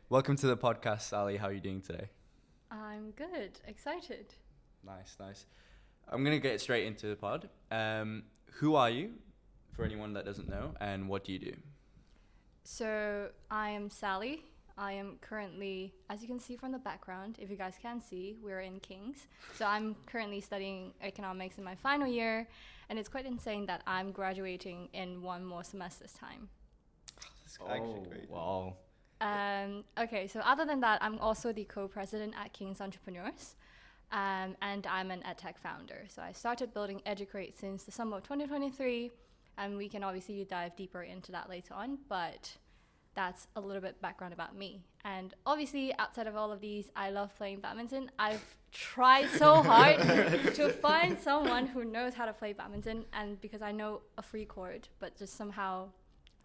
Welcome to the podcast, Sally. How are you doing today? I'm good, excited. Nice. I'm going to get straight into the pod. Who are you, for anyone that doesn't know, and what do you do? So, I am Sally. I am currently, as you can see from the background, if you guys can see, we're in King's. So, I'm currently studying economics in my final year, and it's quite insane that I'm graduating in one more semester's time. That's actually great. Wow. Okay, so other than that, I'm also the co-president at King's Entrepreneurs, and I'm an EdTech founder. So I started building EduCrate since the summer of 2023, and we can obviously dive deeper into that later on, but that's a little bit background about me. And obviously, outside of all of these, I love playing badminton. I've tried so hard to find someone who knows how to play badminton, and because I know a free court, but just somehow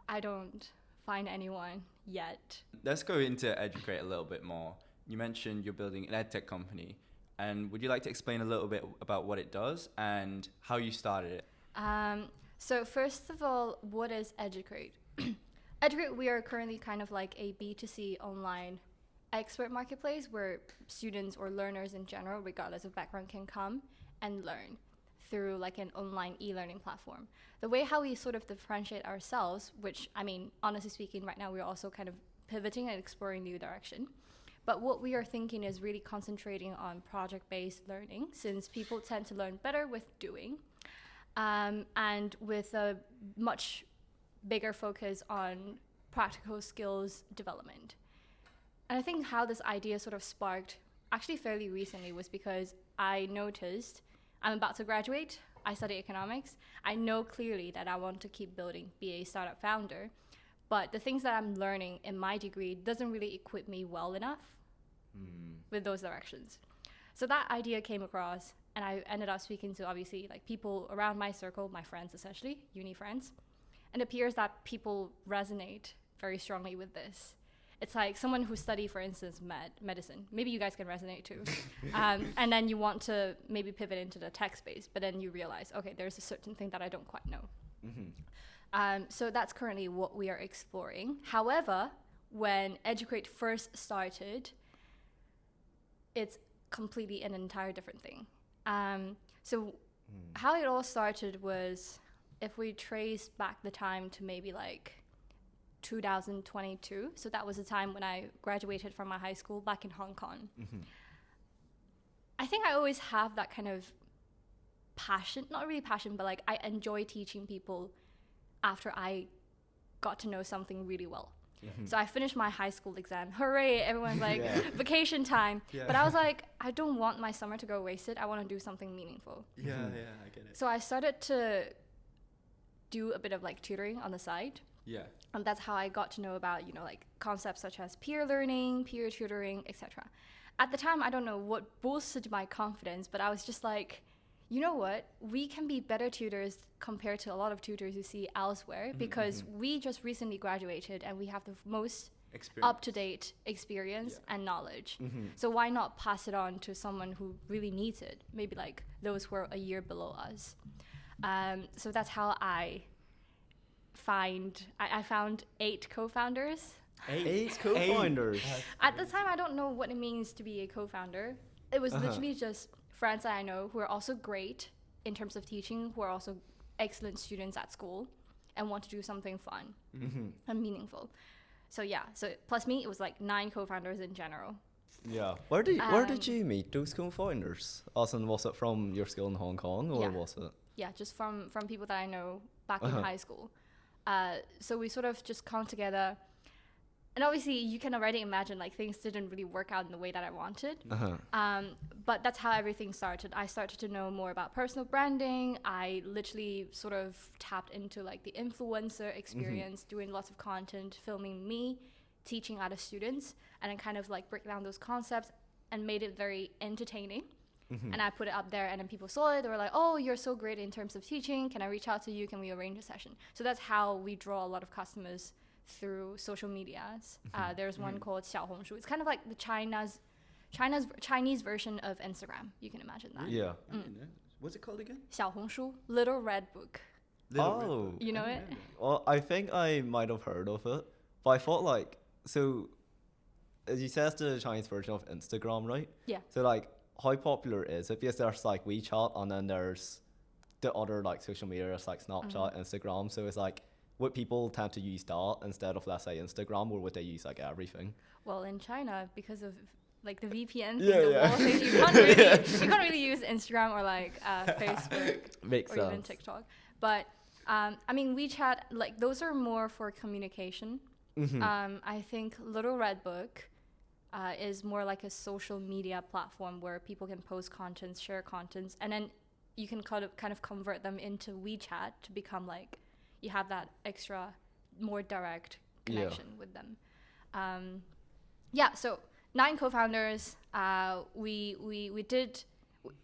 I don't find anyone yet. Let's go into EduCrate a little bit more. You mentioned you're building an EdTech company, and would you like to explain a little bit about what it does and how you started it? So first of all, what is EduCrate? EduCrate, we are currently kind of like a B2C online expert marketplace where students or learners in general, regardless of background, can come and learn through like an online e-learning platform. The way how we sort of differentiate ourselves, which I mean, honestly speaking, right now we're also kind of pivoting and exploring new direction. But what we are thinking is really concentrating on project-based learning, since people tend to learn better with doing, and with a much bigger focus on practical skills development. And I think how this idea sort of sparked actually fairly recently was because I noticed I'm about to graduate. I study economics. I know clearly that I want to keep building, be a startup founder. But the things that I'm learning in my degree doesn't really equip me well enough with those directions. So that idea came across, and I ended up speaking to obviously like people around my circle, my friends essentially, uni friends. And it appears that people resonate very strongly with this. It's like someone who study, for instance, medicine. Maybe you guys can resonate too. And then you want to maybe pivot into the tech space, but then you realize, okay, there's a certain thing that I don't quite know. So that's currently what we are exploring. However, when EduCrate first started, it's completely an entire different thing. How it all started was, if we trace back the time to maybe like 2022, so that was the time when I graduated from my high school back in Hong Kong. I think I always have that kind of passion, not really passion, but like I enjoy teaching people after I got to know something really well. So I finished my high school exam. Hooray, everyone's like, vacation time. Yeah. But I was like, I don't want my summer to go wasted. I want to do something meaningful. Yeah, I get it. So I started to do a bit of like tutoring on the side. Yeah. And that's how I got to know about, like concepts such as peer learning, peer tutoring, etc. At the time, I don't know what boosted my confidence, but I was just like, you know what? We can be better tutors compared to a lot of tutors you see elsewhere, because we just recently graduated and we have the most up-to-date experience and knowledge. So why not pass it on to someone who really needs it? Maybe like those who are a year below us. So that's how I found 8 co-founders. Eight co-founders. At the time, I don't know what it means to be a co-founder. It was literally just friends that I know who are also great in terms of teaching, who are also excellent students at school and want to do something fun and meaningful. So plus me, it was like 9 co-founders in general. Yeah. Where did you meet those co-founders? Also, was it from your school in Hong Kong, or was it? Yeah, just from people that I know back in high school. So we sort of just come together. And obviously, you can already imagine, like, things didn't really work out in the way that I wanted. But that's how everything started. I started to know more about personal branding. I literally sort of tapped into, like, the influencer experience, doing lots of content, filming me, teaching other students, and then kind of, like, break down those concepts and made it very entertaining. And I put it up there, and then people saw it. They were like, oh, you're so great in terms of teaching. Can I reach out to you? Can we arrange a session? So that's how we draw a lot of customers through social medias. There's one called 小红书. It's kind of like the Chinese version of Instagram. You can imagine that. Yeah. What's it called again? 小红书, Little Red Book. Little Red Book. You know it? Well, I think I might have heard of it, but I thought like, so as you said, it's the Chinese version of Instagram, right? Yeah. So like, how popular is it? Because there's like WeChat, and then there's the other like social media, it's like Snapchat, Instagram. So it's like, would people tend to use that instead of, let's say, Instagram, or would they use like everything? Well, in China, because of like the VPN, Yeah, thing, you can't really use Instagram or like Facebook Makes or sense. even TikTok. But I mean, WeChat, like those are more for communication. I think Little Red Book is more like a social media platform where people can post contents, share contents, and then you can kind of convert them into WeChat to become like, you have that extra, more direct connection with them. So 9 co-founders, we did,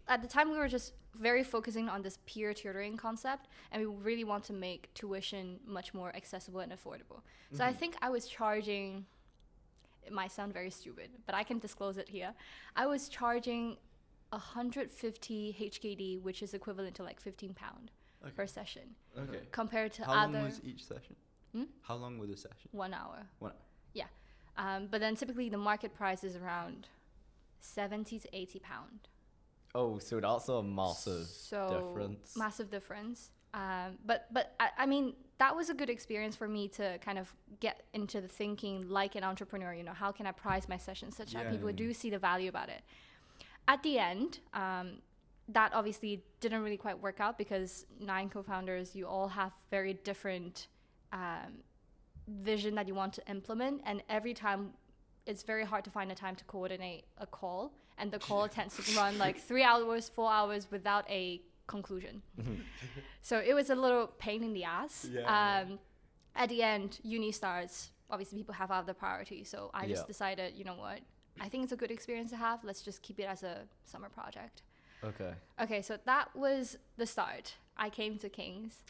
at the time we were just very focusing on this peer tutoring concept, and we really want to make tuition much more accessible and affordable. So I think I was charging, it might sound very stupid, but I can disclose it here. I was charging 150 HKD, which is equivalent to like £15 per session. Okay. Compared to How other... long was each session? How long were the sessions? 1 hour. 1 hour. Yeah. But then typically the market price is around 70 to 80 pound. Oh, so that's a massive difference. Massive difference. But I mean, that was a good experience for me to kind of get into the thinking like an entrepreneur, you know, how can I price my sessions such that people do see the value about it. At the end, that obviously didn't really quite work out because 9 co-founders, you all have very different vision that you want to implement, and every time it's very hard to find a time to coordinate a call, and the call tends to run like 3 hours, 4 hours without a conclusion. So it was a little pain in the ass. At the end, uni starts, obviously people have other priorities, so I just decided, you know what, I think it's a good experience to have, let's just keep it as a summer project. Okay, so that was the start. I came to King's.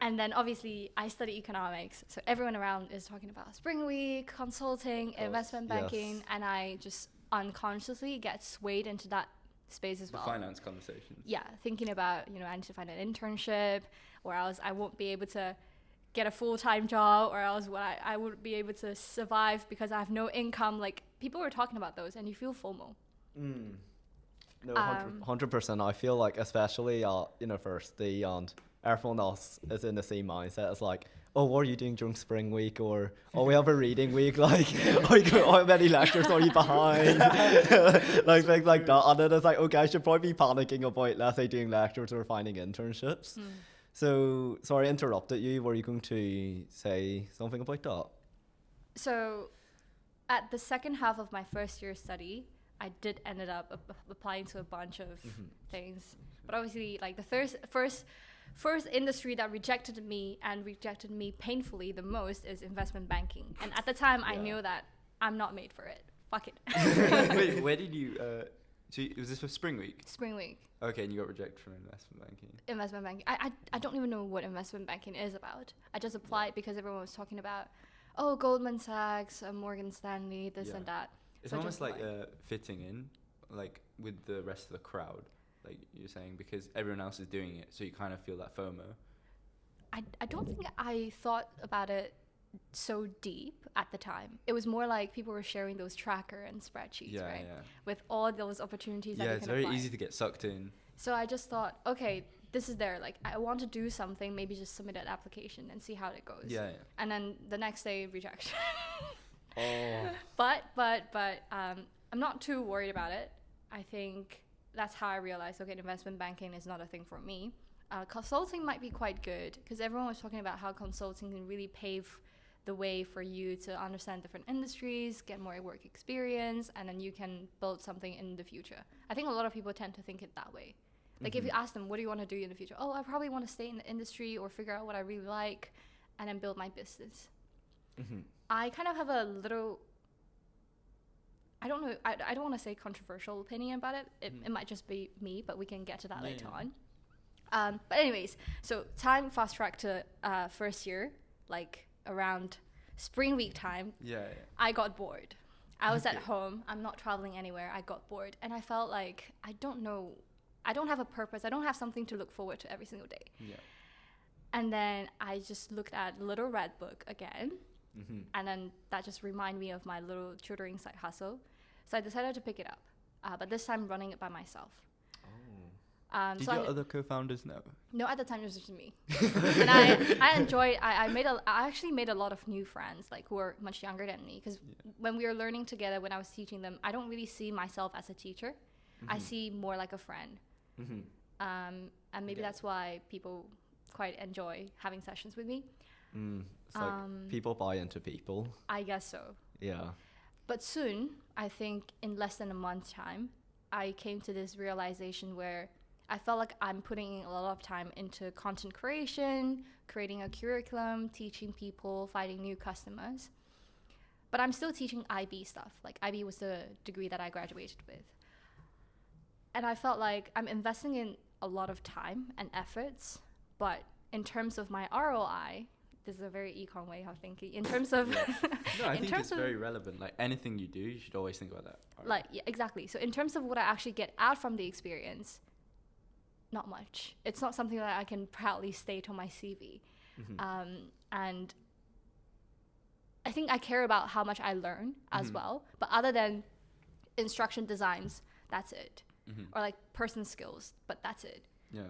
And then obviously I study economics, so everyone around is talking about Spring Week, consulting, investment banking, and I just unconsciously get swayed into that space as well. The finance conversations. Yeah, thinking about, you know, I need to find an internship, or else I won't be able to get a full-time job, or else I wouldn't be able to survive because I have no income. Like, people were talking about those, and you feel FOMO. No, 100%. I feel like, especially at university, and everyone else is in the same mindset. It's like, oh, what are you doing during spring week? Or, oh, we have a reading week. Like, how many lectures are you behind? Like, things like that. And then it's like, okay, I should probably be panicking about, let's say, doing lectures or finding internships. So, sorry, I interrupted you. Were you going to say something about that? So, at the second half of my first year study, I did ended up applying to a bunch of things. But obviously, like, the first industry that rejected me painfully the most is investment banking. And at the time, I knew that I'm not made for it. Fuck it. Wait, where did you... was this for Spring Week? Spring Week. Okay, and you got rejected from investment banking. Investment banking. I don't even know what investment banking is about. I just applied because everyone was talking about, oh, Goldman Sachs, Morgan Stanley, this and that. It's so almost like fitting in, like, with the rest of the crowd, like you're saying, because everyone else is doing it, so you kind of feel that FOMO. I don't think I thought about it so deep at the time. It was more like people were sharing those tracker and spreadsheets, right? Yeah. With all those opportunities that you can apply. Yeah, it's very easy to get sucked in. So I just thought, okay, this is there. Like, I want to do something, maybe just submit an application and see how it goes. Yeah. And then the next day, rejection. But I'm not too worried about it. I think that's how I realized, okay, investment banking is not a thing for me. Consulting might be quite good because everyone was talking about how consulting can really pave the way for you to understand different industries, get more work experience, and then you can build something in the future. I think a lot of people tend to think it that way. Like, if you ask them, what do you want to do in the future? Oh, I probably want to stay in the industry or figure out what I really like and then build my business. I kind of have a little, I don't know, I don't want to say controversial opinion about it. It might just be me, but we can get to that later on. But anyways, so time fast track to first year, like around Spring Week time. I got bored. I was at home. I'm not traveling anywhere. I got bored. And I felt like, I don't have a purpose. I don't have something to look forward to every single day. And then I just looked at Little Red Book again. And then that just reminded me of my little tutoring side hustle. So I decided to pick it up, but this time running it by myself. Did your other co-founders know? No, at the time it was just me. And I enjoyed. I actually made a lot of new friends, like who are much younger than me. Because when we were learning together, when I was teaching them, I don't really see myself as a teacher. I see more like a friend. And maybe that's why people quite enjoy having sessions with me. It's like people buy into people. I guess so. Yeah. But soon, I think in less than a month's time, I came to this realization where I felt like I'm putting a lot of time into content creation, creating a curriculum, teaching people, finding new customers. But I'm still teaching IB stuff. Like IB was the degree that I graduated with. And I felt like I'm investing in a lot of time and efforts, but in terms of my ROI, this is a very econ way of thinking. In terms of... No, I think it's very relevant. Like anything you do, you should always think about that. Like, yeah, exactly. So in terms of what I actually get out from the experience, not much. It's not something that I can proudly state on my CV. And I think I care about how much I learn as well. But other than instruction designs, that's it. Or like person skills, but that's it. Yeah.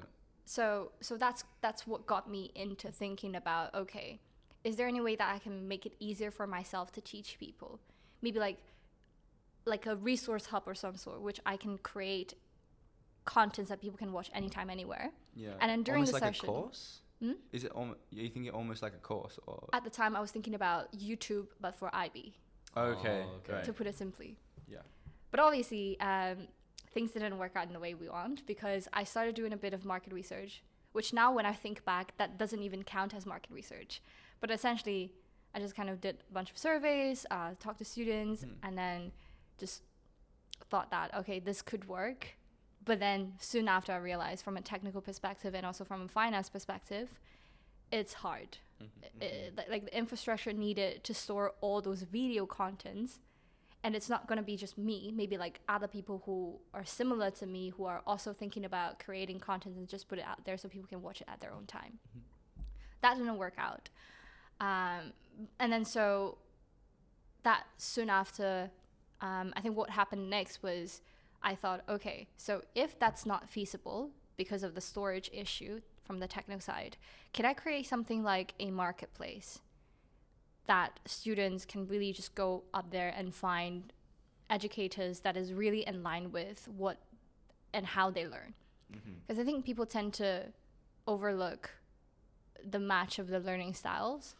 So that's what got me into thinking about, okay, is there any way that I can make it easier for myself to teach people? Maybe like a resource hub or some sort, which I can create contents that people can watch anytime, anywhere. Yeah. And then during almost the like session, a course? Is it? You think it almost like a course, or? At the time, I was thinking about YouTube, but for IB. Okay. To put it simply. Yeah. But obviously, things didn't work out in the way we want, because I started doing a bit of market research, which now when I think back, that doesn't even count as market research. But essentially, I just kind of did a bunch of surveys, talked to students, and then just thought that, okay, this could work. But then soon after I realized from a technical perspective and also from a finance perspective, it's hard. Like the infrastructure needed to store all those video contents. And it's not going to be just me, maybe like other people who are similar to me who are also thinking about creating content and just put it out there so people can watch it at their own time. That didn't work out. And then so that soon after, I think what happened next was I thought, okay, so if that's not feasible because of the storage issue from the technical side, can I create something like a marketplace that students can really just go up there and find educators that is really in line with what and how they learn? Because I think people tend to overlook the match of the learning styles,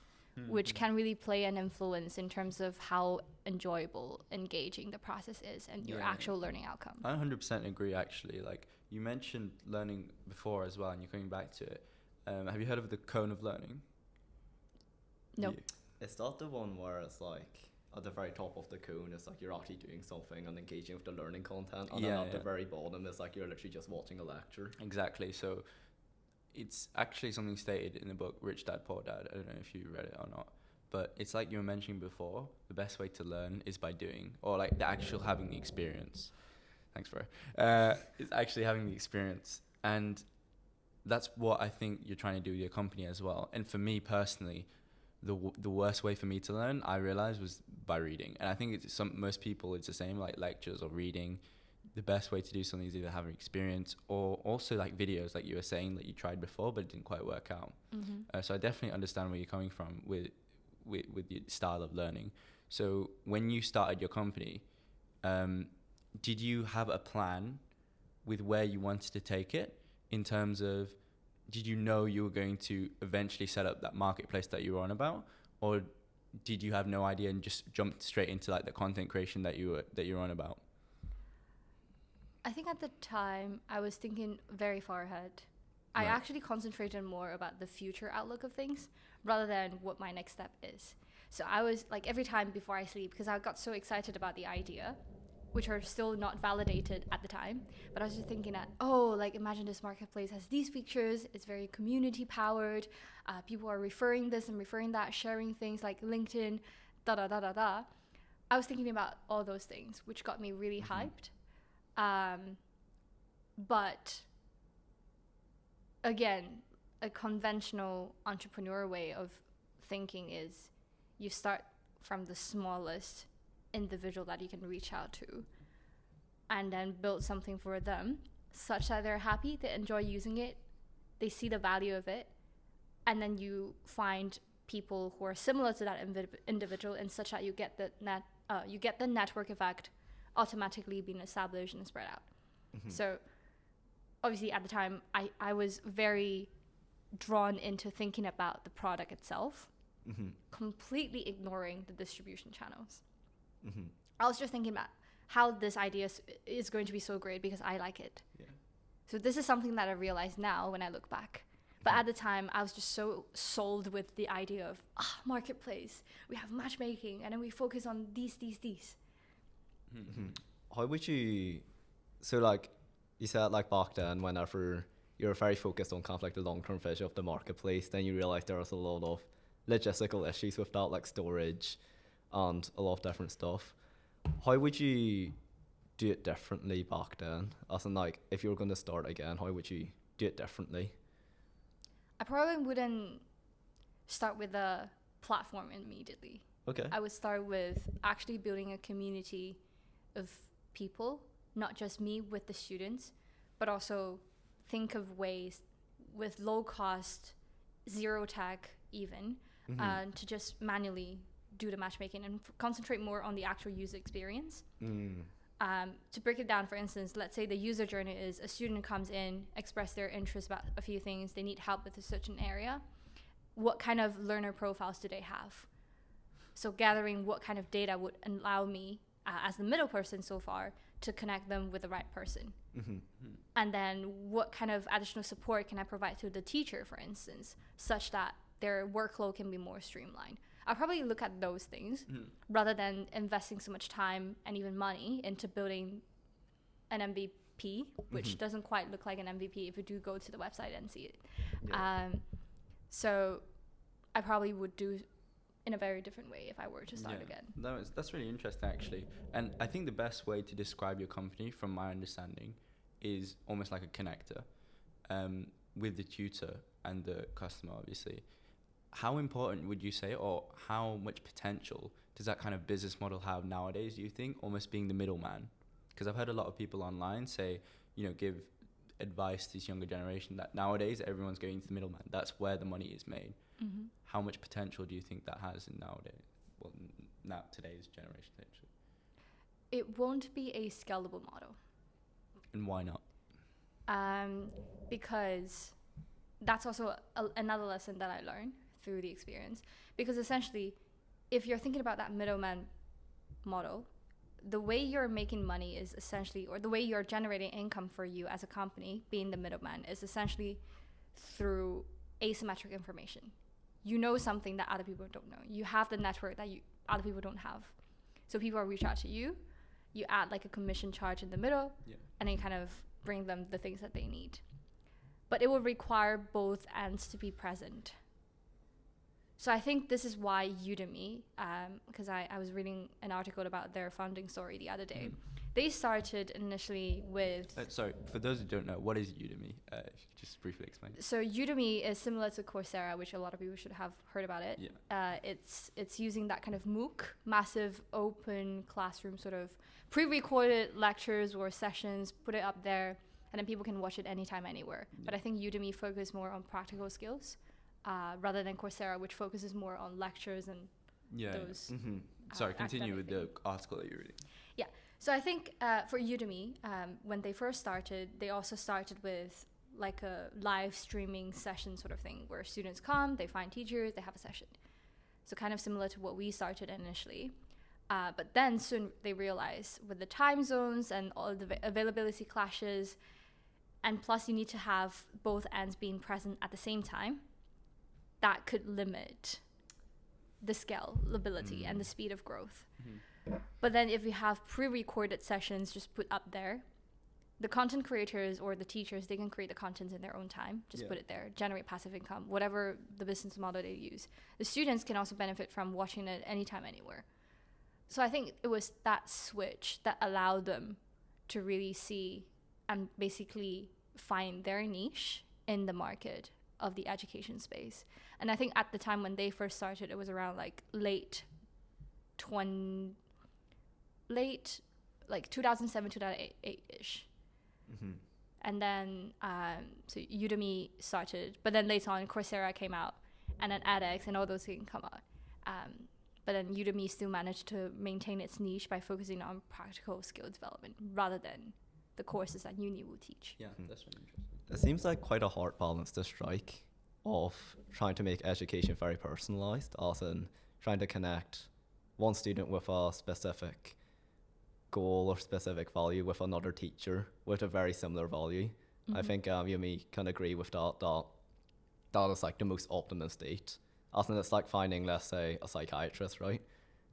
which can really play an influence in terms of how enjoyable, engaging the process is and your actual learning outcome. I 100% agree, actually. Like, you mentioned learning before as well, and you're coming back to it. Have you heard of the cone of learning? No. Is that the one where it's like at the very top of the cone, it's like you're actually doing something and engaging with the learning content, and then at the very bottom, it's like you're literally just watching a lecture? Exactly. So it's actually something stated in the book Rich Dad Poor Dad. I don't know if you read it or not, but it's like you were mentioning before, the best way to learn is by doing, or like the actual having the experience. Thanks, bro. It's actually having the experience. And that's what I think you're trying to do with your company as well. And for me personally, the worst way for me to learn, I realized, was by reading. And I think it's most people, it's the same, like lectures or reading. The best way to do something is either have an experience or also like videos, like you were saying, that you tried before but it didn't quite work out. So I definitely understand where you're coming from with your style of learning. So when you started your company, did you have a plan with where you wanted to take it, in terms of, did you know you were going to eventually set up that marketplace that you were on about, or did you have no idea and just jumped straight into like the content creation that you were on about? I think at the time I was thinking very far ahead. I actually concentrated more about the future outlook of things rather than what my next step is. So I was like, every time before I sleep, because I got so excited about the idea, which are still not validated at the time, but I was just thinking that, like imagine this marketplace has these features, it's very community powered, people are referring this and referring that, sharing things like LinkedIn, I was thinking about all those things, which got me really hyped. But again, a conventional entrepreneur way of thinking is you start from the smallest individual that you can reach out to, and then build something for them such that they're happy, they enjoy using it, they see the value of it, and then you find people who are similar to that individual, and such that you get the network effect automatically being established and spread out. So obviously at the time I was very drawn into thinking about the product itself, completely ignoring the distribution channels. I was just thinking about how this idea is going to be so great because I like it. So this is something that I realize now when I look back. But at the time, I was just so sold with the idea of marketplace. We have matchmaking, and then we focus on these. How would you, so like you said, like back then, whenever you're very focused on kind of like the long-term vision of the marketplace, then you realize there was a lot of logistical issues with that, like storage and a lot of different stuff. How would you do it differently back then? As in, like, if you were going to start again, how would you do it differently? I probably wouldn't start with a platform immediately. Okay. I would start with actually building a community of people, not just me with the students, but also think of ways with low cost, zero tech even, to just manually do the matchmaking and concentrate more on the actual user experience. To break it down, for instance, let's say the user journey is a student comes in, express their interest about a few things, they need help with a certain area. What kind of learner profiles do they have? So gathering what kind of data would allow me, as the middle person so far, to connect them with the right person. And then what kind of additional support can I provide to the teacher, for instance, such that their workload can be more streamlined. I'll probably look at those things rather than investing so much time and even money into building an MVP, which doesn't quite look like an MVP if you do go to the website and see it. So I probably would do in a very different way if I were to start again. That's really interesting, actually. And I think the best way to describe your company, from my understanding, is almost like a connector with the tutor and the customer, obviously. How important would you say, or how much potential does that kind of business model have nowadays, do you think, almost being the middleman? Because I've heard a lot of people online say, give advice to this younger generation that nowadays everyone's going to the middleman. That's where the money is made. How much potential do you think that has in today's generation, actually? It won't be a scalable model. And why not? Because that's also another lesson that I learned through the experience. Because essentially, if you're thinking about that middleman model, the way you're making money is essentially, or the way you're generating income for you as a company, being the middleman, is essentially through asymmetric information. You know something that other people don't know. You have the network that other people don't have. So people will reach out to you, you add like a commission charge in the middle, and then kind of bring them the things that they need. But it will require both ends to be present. So I think this is why Udemy, because I was reading an article about their founding story the other day. They started initially with... sorry, for those who don't know, what is Udemy? If you could just briefly explain. So Udemy is similar to Coursera, which a lot of people should have heard about it. It's using that kind of MOOC, massive open classroom, sort of pre-recorded lectures or sessions, put it up there, and then people can watch it anytime, anywhere. But I think Udemy focuses more on practical skills rather than Coursera, which focuses more on lectures and those. Sorry, continue with the article that you're reading. Yeah. So I think for Udemy, when they first started, they also started with like a live streaming session sort of thing where students come, they find teachers, they have a session. So kind of similar to what we started initially. But then soon they realized with the time zones and all the availability clashes, and plus you need to have both ends being present at the same time, that could limit the scalability and the speed of growth. But then if you have pre-recorded sessions just put up there, the content creators or the teachers, they can create the content in their own time, just put it there, generate passive income, whatever the business model they use. The students can also benefit from watching it anytime, anywhere. So I think it was that switch that allowed them to really see and basically find their niche in the market of the education space. And I think at the time when they first started, it was around like late 2007, 2008-ish. And then so Udemy started, but then later on Coursera came out, and then edX and all those things come out. But then Udemy still managed to maintain its niche by focusing on practical skill development rather than the courses that uni will teach. Yeah, that's really interesting. It seems like quite a hard balance to strike of trying to make education very personalized, as in trying to connect one student with a specific goal or specific value with another teacher with a very similar value. I think you and me can agree with that is like the most optimum state. As in, it's like finding, let's say, a psychiatrist, right?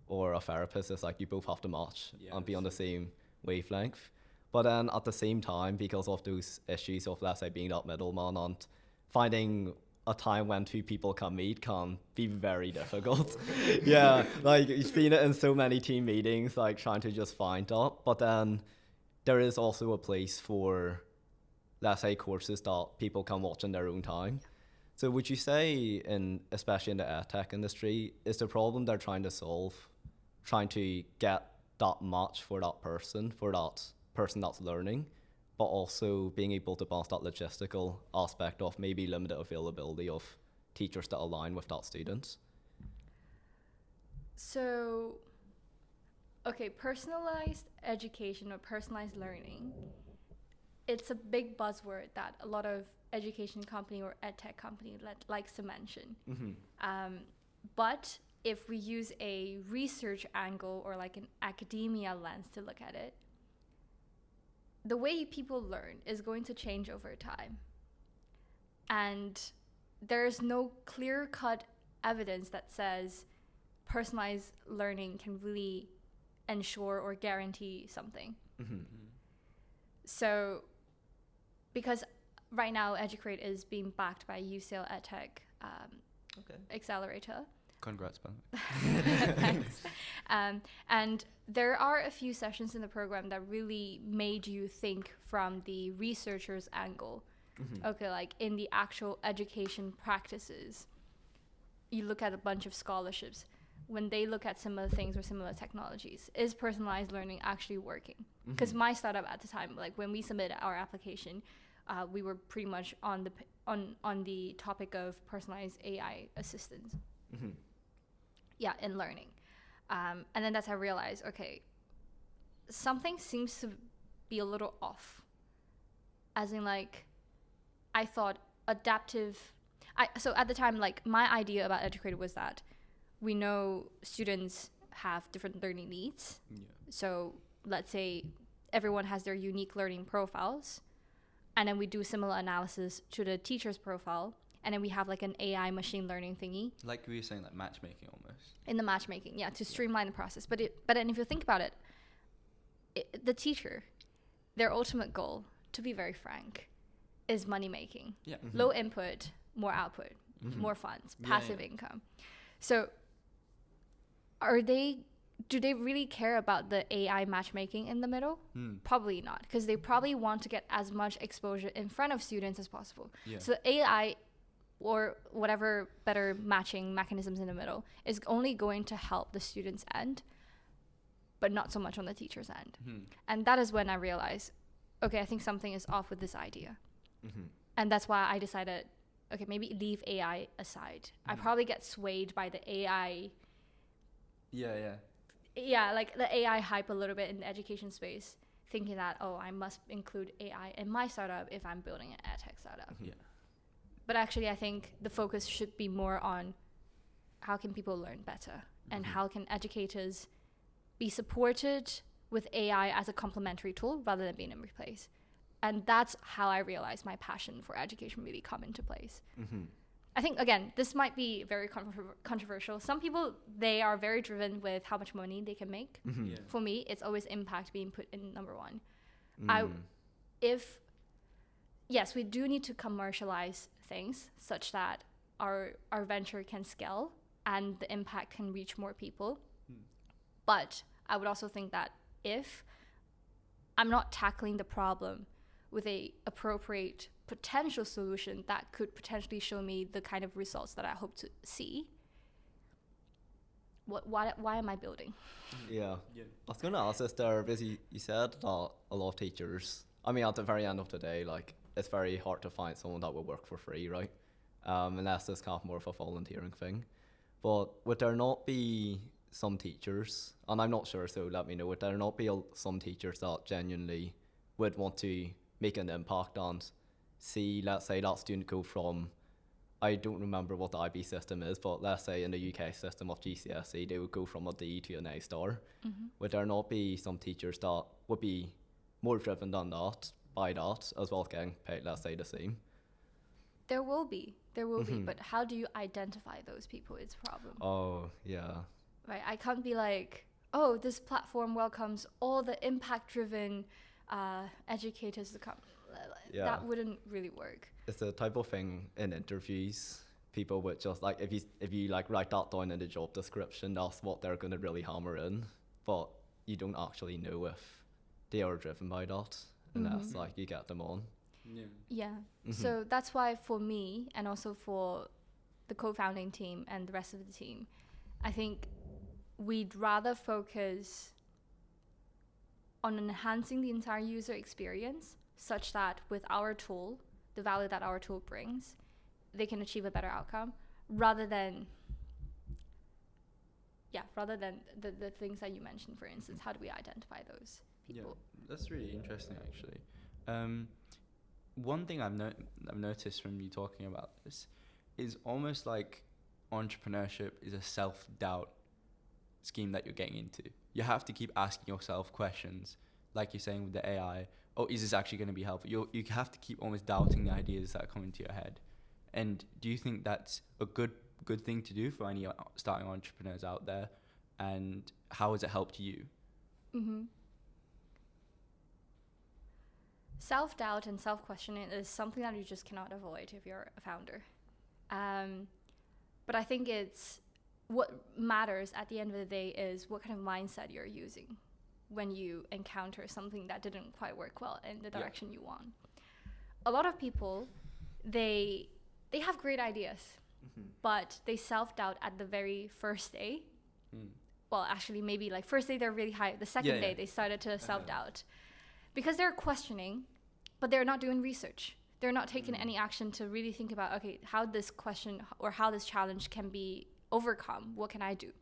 Or a therapist. It's like you both have to match and be on the same wavelength. But then at the same time, because of those issues of, let's say, being that middleman and finding a time when two people can meet can be very difficult. Yeah, like you've seen it in so many team meetings, like trying to just find that. But then there is also a place for, let's say, courses that people can watch in their own time. So would you say, especially in the EdTech industry, is the problem they're trying to solve trying to get that match for that person that's learning, but also being able to balance that logistical aspect of maybe limited availability of teachers that align with that student? So, okay, personalized education or personalized learning, it's a big buzzword that a lot of education company or EdTech company likes to mention. But if we use a research angle or like an academia lens to look at it, the way people learn is going to change over time. And there's no clear-cut evidence that says personalized learning can really ensure or guarantee something. So, because right now EduCrate is being backed by UCL EdTech Accelerator. Congrats, Ben. Thanks. And there are a few sessions in the program that really made you think from the researcher's angle. Okay, like in the actual education practices, you look at a bunch of scholarships. When they look at similar things or similar technologies, is personalized learning actually working? Because my startup at the time, like when we submitted our application, we were pretty much on the topic of personalized AI assistance. Yeah, in learning. And then that's how I realized, okay, something seems to be a little off. As in, like, I thought so at the time, like, my idea about EduCrate was that we know students have different learning needs. So let's say everyone has their unique learning profiles, and then we do similar analysis to the teacher's profile, and then we have like an AI machine learning thingy. Like we were saying, like matchmaking almost. In the matchmaking, yeah, to streamline the process. But then if you think about it, the teacher, their ultimate goal, to be very frank, is money making. Yeah. Low input, more output, more funds, passive income. So do they really care about the AI matchmaking in the middle? Probably not, because they probably want to get as much exposure in front of students as possible. So AI or whatever better matching mechanisms in the middle is only going to help the student's end, but not so much on the teacher's end. And that is when I realized, okay, I think something is off with this idea. And that's why I decided, okay, maybe leave AI aside. I probably get swayed by the AI. Yeah, like the AI hype a little bit in the education space, thinking that, oh, I must include AI in my startup if I'm building an EdTech startup. But actually, I think the focus should be more on how can people learn better and how can educators be supported with AI as a complementary tool rather than being in replace. And that's how I realized my passion for education really come into place. I think, again, this might be very controversial. Some people, they are very driven with how much money they can make. For me, it's always impact being put in number one. Yes, we do need to commercialize things such that our venture can scale and the impact can reach more people. But I would also think that if I'm not tackling the problem with a appropriate potential solution that could potentially show me the kind of results that I hope to see, why am I building? Yeah. I was going to ask this there, because you said that a lot of teachers, I mean, at the very end of the day, like, it's very hard to find someone that will work for free, right? Unless it's kind of more of a volunteering thing. But would there not be some teachers, and I'm not sure, so let me know, would there not be some teachers that genuinely would want to make an impact and see, let's say, that student go from, I don't remember what the IB system is, but let's say in the UK system of GCSE, they would go from a D to an A star. Mm-hmm. Would there not be some teachers that would be more driven than that, by that, as well as getting paid, let's say, the same? There will be, but how do you identify those people is a problem. Oh, yeah. Right, I can't be like, oh, this platform welcomes all the impact-driven educators to come. Yeah. That wouldn't really work. It's the type of thing in interviews, people would just, like, if you like write that down in the job description, that's what they're going to really hammer in. But you don't actually know if they are driven by that, unless, like, you get them on. Yeah. So that's why for me, and also for the co-founding team and the rest of the team, I think we'd rather focus on enhancing the entire user experience such that with our tool, the value that our tool brings, they can achieve a better outcome, rather than the things that you mentioned. For instance, how do we identify those people? Yeah, that's really interesting, actually. One thing I've noticed from you talking about this is almost like entrepreneurship is a self-doubt scheme that you're getting into. You have to keep asking yourself questions, like you're saying with the AI. Oh, is this actually going to be helpful? You have to keep almost doubting the ideas that come into your head. And do you think that's a good thing to do for any starting entrepreneurs out there? And how has it helped you? Mm-hmm. Self-doubt and self-questioning is something that you just cannot avoid if you're a founder. But I think it's what matters at the end of the day is what kind of mindset you're using when you encounter something that didn't quite work well in the direction you want. A lot of people, they have great ideas, but they self-doubt at the very first day. Well, actually, maybe like first day they're really high. The second day they started to self-doubt because they're questioning, but they're not doing research. They're not taking any action to really think about, okay, how this question or how this challenge can be overcome. What can I do?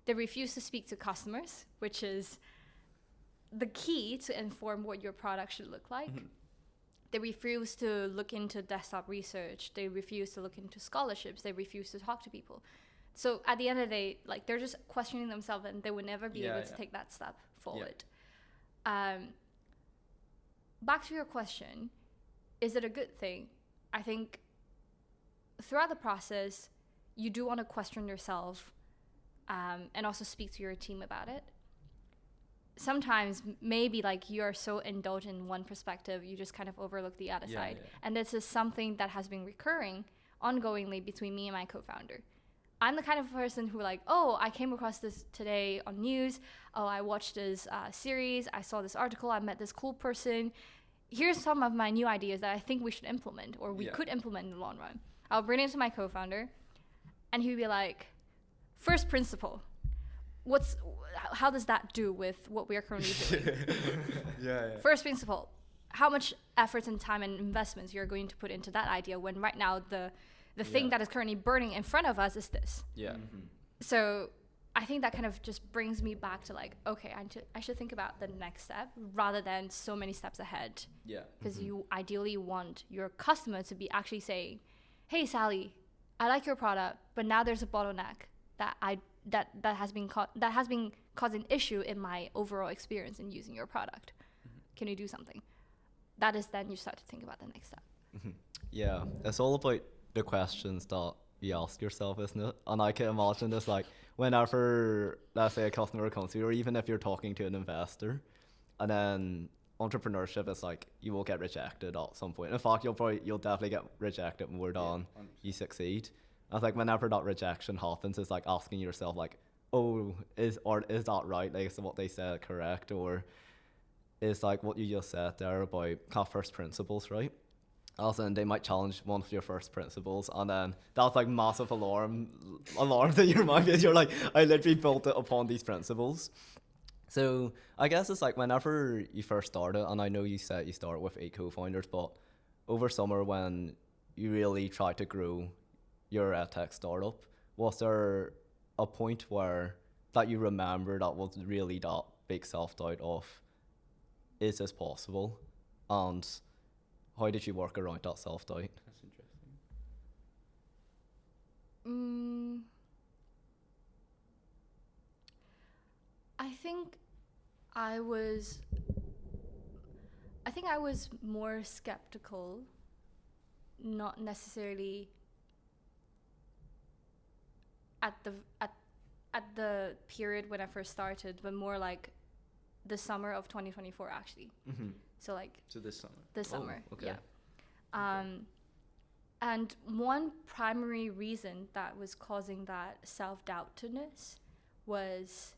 They refuse to speak to customers, which is the key to inform what your product should look like. They refuse to look into desktop research. They refuse to look into scholarships. They refuse to talk to people. So at the end of the day, like, they're just questioning themselves, and they would never be able to take that step forward. Back to your question, is it a good thing? I think throughout the process, you do want to question yourself and also speak to your team about it. Sometimes maybe like you're so indulgent in one perspective, you just kind of overlook the other side. And this is something that has been recurring ongoingly between me and my co-founder. I'm the kind of person who like, oh, I came across this today on news. Oh, I watched this series. I saw this article. I met this cool person. Here's some of my new ideas that I think we should implement, or we could implement in the long run. I'll bring it to my co-founder, and he'll be like, first principle. How does that do with what we are currently doing? First principle. How much efforts and time and investments you're going to put into that idea when right now the thing that is currently burning in front of us is this. So I think that kind of just brings me back to like, okay, I should think about the next step rather than so many steps ahead. Because you ideally want your customer to be actually saying, hey, Sally, I like your product, but now there's a bottleneck that has been causing issue in my overall experience in using your product. Can you do something? That is then you start to think about the next step. Yeah, it's all about the questions that you ask yourself, isn't it? And I can imagine this, like, whenever, let's say, a customer comes to you, or even if you're talking to an investor, and then entrepreneurship is like, you will get rejected at some point. In fact, you'll definitely get rejected more than you succeed. I think whenever that rejection happens, it's like asking yourself, like, oh, is that right? Like, is what they said correct? Or is like what you just said there about kind of first principles, right? Also, and they might challenge one of your first principles, and then that's like massive alarm to your mind because you're like, I literally built it upon these principles. So I guess it's like whenever you first started, and I know you said you started with 8 co-founders, but over summer when you really tried to grow your EdTech startup, was there a point where that you remember that was really that big self-doubt of, is this possible? And how did you work around that self-doubt? That's interesting. I think I was more skeptical, not necessarily at the period when I first started, but more like the summer of 2024 actually. Mm-hmm. So like this summer. This summer, okay. yeah. And one primary reason that was causing that self-doubtedness was,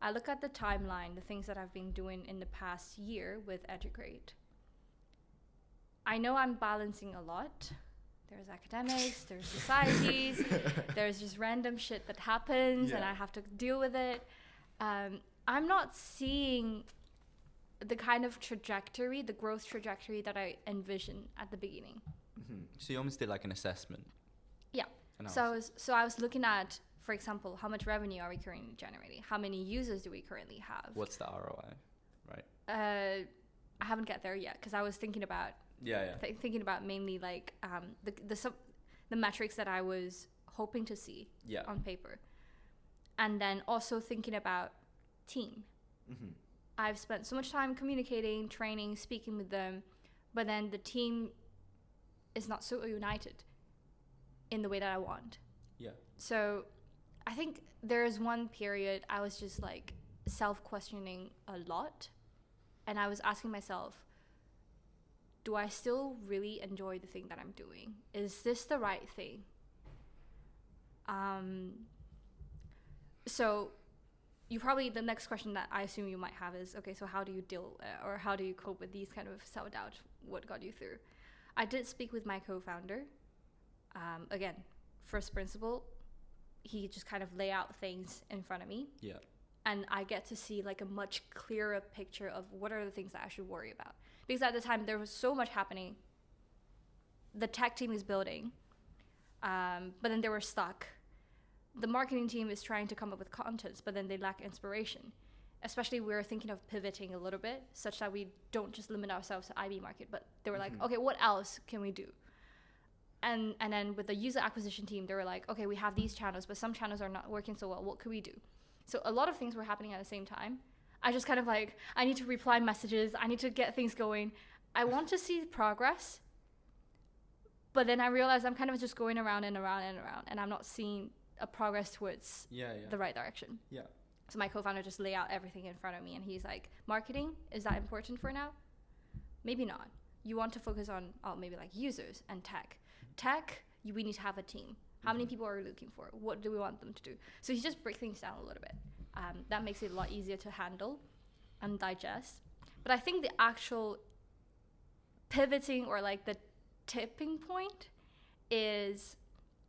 I look at the timeline, the things that I've been doing in the past year with EduCrate. I know I'm balancing a lot. There's academics, there's societies, there's just random shit that happens, and I have to deal with it. I'm not seeing the kind of trajectory, the growth trajectory that I envisioned at the beginning. Mm-hmm. So you almost did like an assessment. Yeah. Analysis. So I was looking at, for example, how much revenue are we currently generating? How many users do we currently have? What's the ROI, right? I haven't got there yet because I was thinking about thinking about mainly like the metrics that I was hoping to see on paper, and then also thinking about team. Mm-hmm. I've spent so much time communicating, training, speaking with them, but then the team is not so united in the way that I want. Yeah. So I think there's one period I was just like self-questioning a lot, and I was asking myself, do I still really enjoy the thing that I'm doing? Is this the right thing? So the next question that I assume you might have is, okay, so how do you deal or how do you cope with these kind of self-doubt? What got you through? I did speak with my co-founder. Again, first principle, he just kind of lay out things in front of me. Yeah. And I get to see like a much clearer picture of what are the things that I should worry about. Because at the time there was so much happening. The tech team is building, but then they were stuck. The marketing team is trying to come up with contents, but then they lack inspiration. Especially we're thinking of pivoting a little bit such that we don't just limit ourselves to IB market, but they were like, okay, what else can we do? And then with the user acquisition team, they were like, okay, we have these channels, but some channels are not working so well. What could we do? So a lot of things were happening at the same time. I just kind of like, I need to reply messages. I need to get things going. I want to see progress. But then I realized I'm kind of just going around and around and around, and I'm not seeing a progress towards the right direction. Yeah. So my co-founder just lay out everything in front of me, and he's like, marketing, is that important for now? Maybe not. You want to focus on maybe like users and tech. We need to have a team. How many people are we looking for? What do we want them to do? So he just breaks things down a little bit. That makes it a lot easier to handle and digest. But I think the actual pivoting or like the tipping point is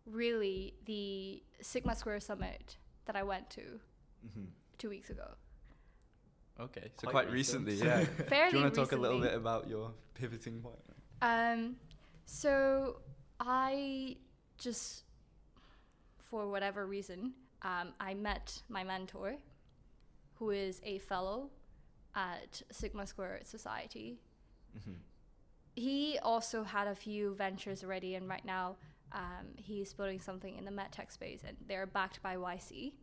really the Sigma Square Summit that I went to 2 weeks ago. Okay, so quite recently, yeah. Fairly Do you want to talk a little recently. bit about your pivoting point? So I just, for whatever reason, I met my mentor, who is a fellow at Sigma Square Society. He also had a few ventures already, and right now he's building something in the medtech space, and they're backed by YC.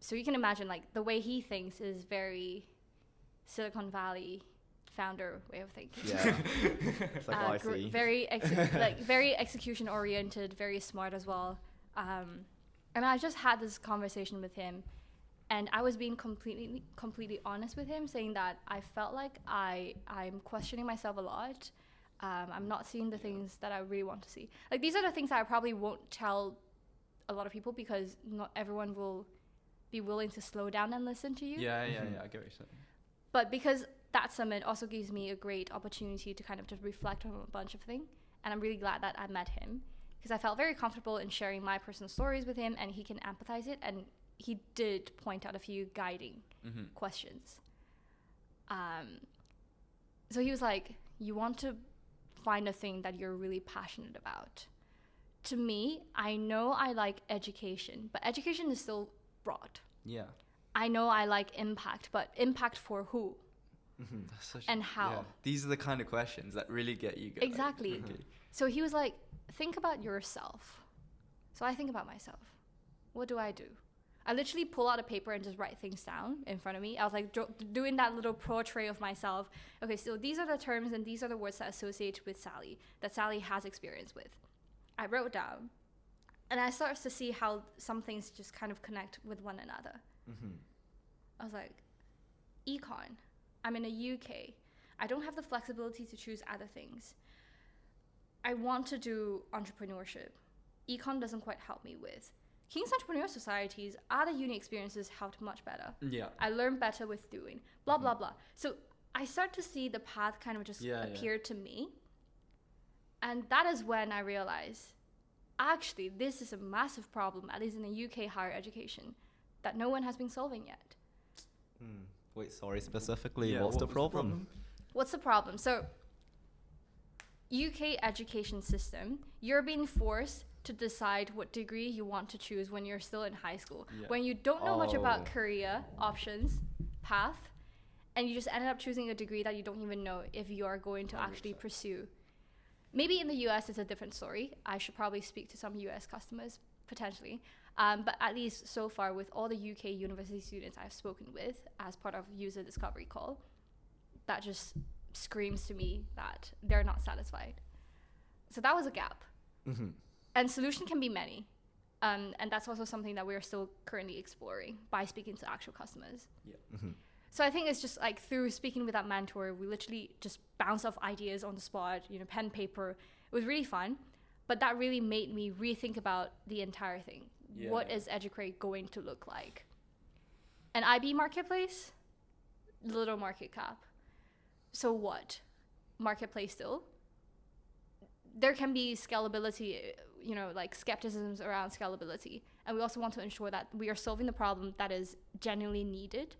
So you can imagine, like, the way he thinks is very Silicon Valley founder way of thinking. Yeah. It's like YC. Very execution oriented, very smart as well. And I just had this conversation with him, and I was being completely honest with him, saying that I felt like I'm questioning myself a lot. I'm not seeing the things that I really want to see. Like, these are the things that I probably won't tell a lot of people, because not everyone will be willing to slow down and listen to you. Yeah, I get what you're saying. But because that summit also gives me a great opportunity to kind of just reflect on a bunch of things. And I'm really glad that I met him, because I felt very comfortable in sharing my personal stories with him, and he can empathize it. And he did point out a few guiding questions. So he was like, you want to find a thing that you're really passionate about. To me, I know I like education, but education is still broad. Yeah. I know I like impact, but impact for who? And how? Yeah. These are the kind of questions that really get you going. Exactly. So he was like, think about yourself. So I think about myself. What do? I literally pull out a paper and just write things down in front of me. I was like doing that little portrait of myself. Okay, so these are the terms and these are the words that associate with Sally, that Sally has experience with. I wrote down, and I started to see how some things just kind of connect with one another. I was like, econ. I'm in the UK. I don't have the flexibility to choose other things. I want to do entrepreneurship. Econ doesn't quite help me with. King's Entrepreneur Societies, other uni experiences helped much better. Yeah. I learned better with doing, blah, blah, blah. So I start to see the path kind of just appear to me. And that is when I realized, actually, this is a massive problem, at least in the UK higher education, that no one has been solving yet. Wait, sorry, specifically, Yeah, what's the problem? What's the problem? So, UK education system, you're being forced to decide what degree you want to choose when you're still in high school. Yeah. When you don't know much about career options, path, and you just ended up choosing a degree that you don't even know if you are going to actually pursue. Maybe in the US it's a different story. I should probably speak to some US customers, potentially. But at least so far, with all the UK university students I've spoken with as part of user discovery call, that just screams to me that they're not satisfied. So that was a gap. And solution can be many. And that's also something that we're still currently exploring by speaking to actual customers. Yeah. So I think it's just like through speaking with that mentor, we literally just bounce off ideas on the spot, pen, paper. It was really fun. But that really made me rethink about the entire thing. Yeah. What is EduCrate going to look like? An IB marketplace, little market cap. So what? Marketplace still? There can be scalability, like skepticisms around scalability. And we also want to ensure that we are solving the problem that is genuinely needed.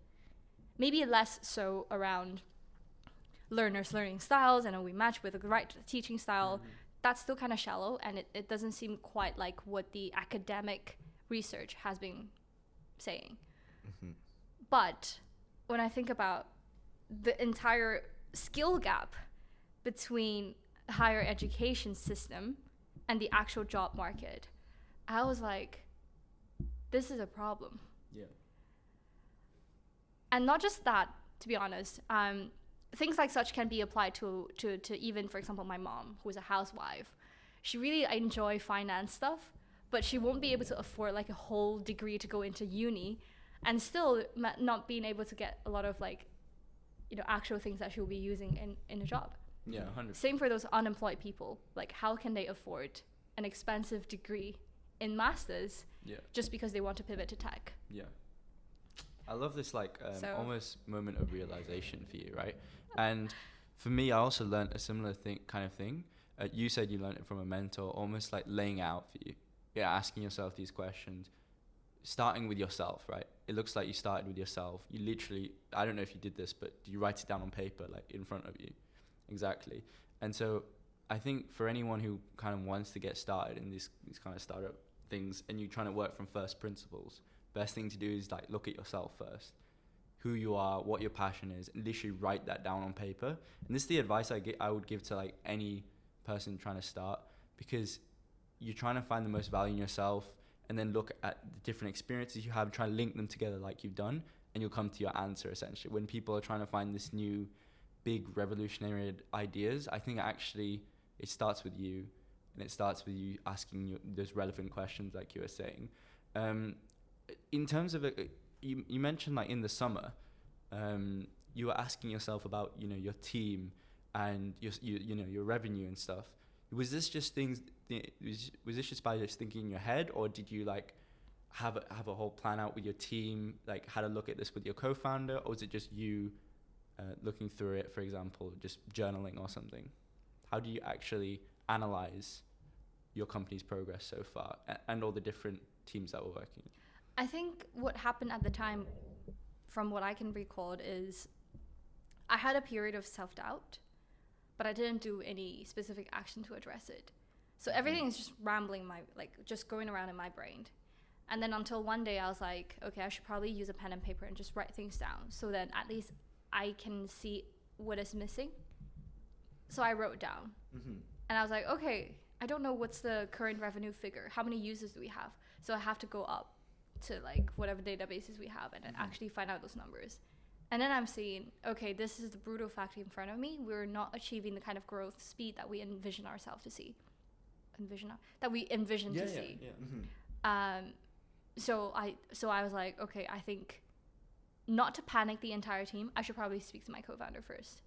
Maybe less so around learners' learning styles and we match with the right teaching style. That's still kind of shallow, and it doesn't seem quite like what the academic research has been saying. But when I think about the entire skill gap between higher education system and the actual job market, I was like, this is a problem. Yeah. And not just that, to be honest, things like such can be applied to even, for example, my mom, who is a housewife. She really enjoy finance stuff, but she won't be able to afford like a whole degree to go into uni, and still not being able to get a lot of actual things that she'll be using in a job. Yeah, 100%. Same for those unemployed people. Like, how can they afford an expensive degree in masters just because they want to pivot to tech? Yeah. I love this almost moment of realization for you, right? And for me, I also learned a similar kind of thing. You said you learned it from a mentor, almost like laying out for you. Yeah, asking yourself these questions, starting with yourself, right? It looks like you started with yourself. You literally, I don't know if you did this, but you write it down on paper, like in front of you. Exactly. And so I think for anyone who kind of wants to get started in these kind of startup things, and you're trying to work from first principles, best thing to do is like look at yourself first, who you are, what your passion is, and literally write that down on paper. And this is the advice I would give to like any person trying to start, because you're trying to find the most value in yourself, and then look at the different experiences you have, try to link them together like you've done, and you'll come to your answer essentially. When people are trying to find this new big revolutionary ideas, I think actually it starts with you, and it starts with you asking those relevant questions like you were saying. In terms of it, you mentioned like in the summer, you were asking yourself about your team and your revenue and stuff. Was this just was this just by just thinking in your head, or did you like have a whole plan out with your team, like had a look at this with your co-founder, or was it just you looking through it, for example, just journaling or something, how do you actually analyze your company's progress so far and all the different teams that were working? I think what happened at the time, from what I can recall, is I had a period of self-doubt, but I didn't do any specific action to address it. So everything is just rambling, just going around in my brain. And then until one day I was like, okay, I should probably use a pen and paper and just write things down, so then at least I can see what is missing. So I wrote down. And I was like, okay, I don't know what's the current revenue figure. How many users do we have? So I have to go up to like whatever databases we have and actually find out those numbers. And then I'm seeing, okay, this is the brutal fact in front of me. We're not achieving the kind of growth speed that we envision ourselves to see. That we envision to see. So I was like, okay, I think not to panic the entire team, I should probably speak to my co-founder first.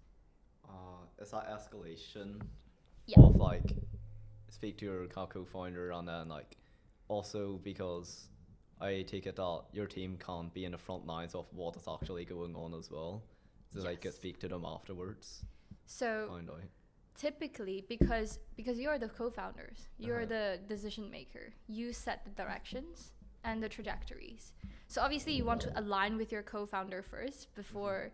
It's that escalation Yeah. of like speak to your co-founder, and then like also because I take it that your team can't be in the front lines of what is actually going on as well. So like speak to them afterwards. So Find out. typically, because you're the co-founders, you're the decision maker, you set the directions and the trajectories. So obviously you want to align with your co-founder first before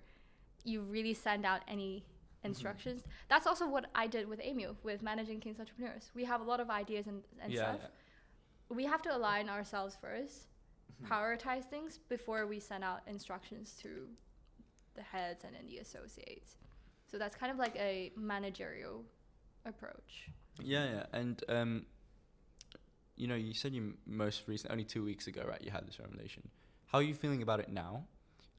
you really send out any instructions. That's also what I did with Emil, with managing King's Entrepreneurs. We have a lot of ideas and stuff. We have to align ourselves first, prioritize things before we send out instructions to the heads and then the associates. So that's kind of like a managerial approach. And you said you most recently, only 2 weeks ago, right, you had this revelation. How are you feeling about it now?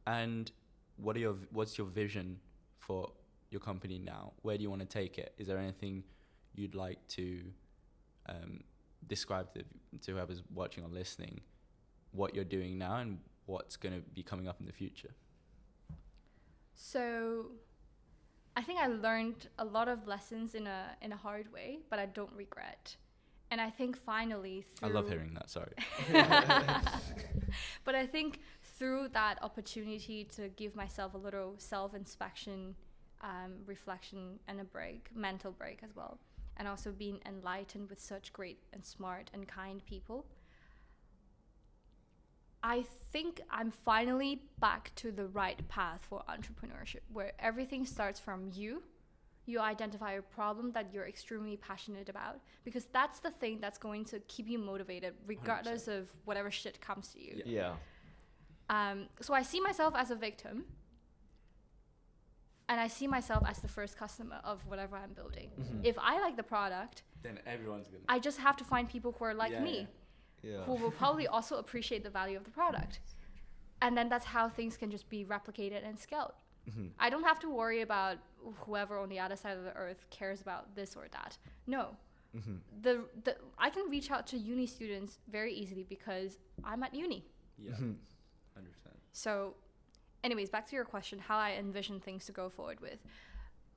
And what's your vision for your company now? Where do you want to take it? Is there anything you'd like to describe to whoever's watching or listening, what you're doing now and what's going to be coming up in the future? So I think I learned a lot of lessons in a hard way, but I don't regret. And I think finally I love hearing that, sorry. But I think through that opportunity to give myself a little self-inspection, reflection, and a mental break as well, and also being enlightened with such great and smart and kind people, I think I'm finally back to the right path for entrepreneurship, where everything starts from you. You identify a problem that you're extremely passionate about, because that's the thing that's going to keep you motivated regardless 100%. Of whatever shit comes to you. Yeah. So I see myself as a victim, and I see myself as the first customer of whatever I'm building. If I like the product, then everyone's gonna. I just have to find people who are like me, who will probably also appreciate the value of the product. And then that's how things can just be replicated and scaled. I don't have to worry about whoever on the other side of the earth cares about this or that. No. I can reach out to uni students very easily because I'm at uni. Yeah, 100%. So anyways, back to your question, how I envision things to go forward with.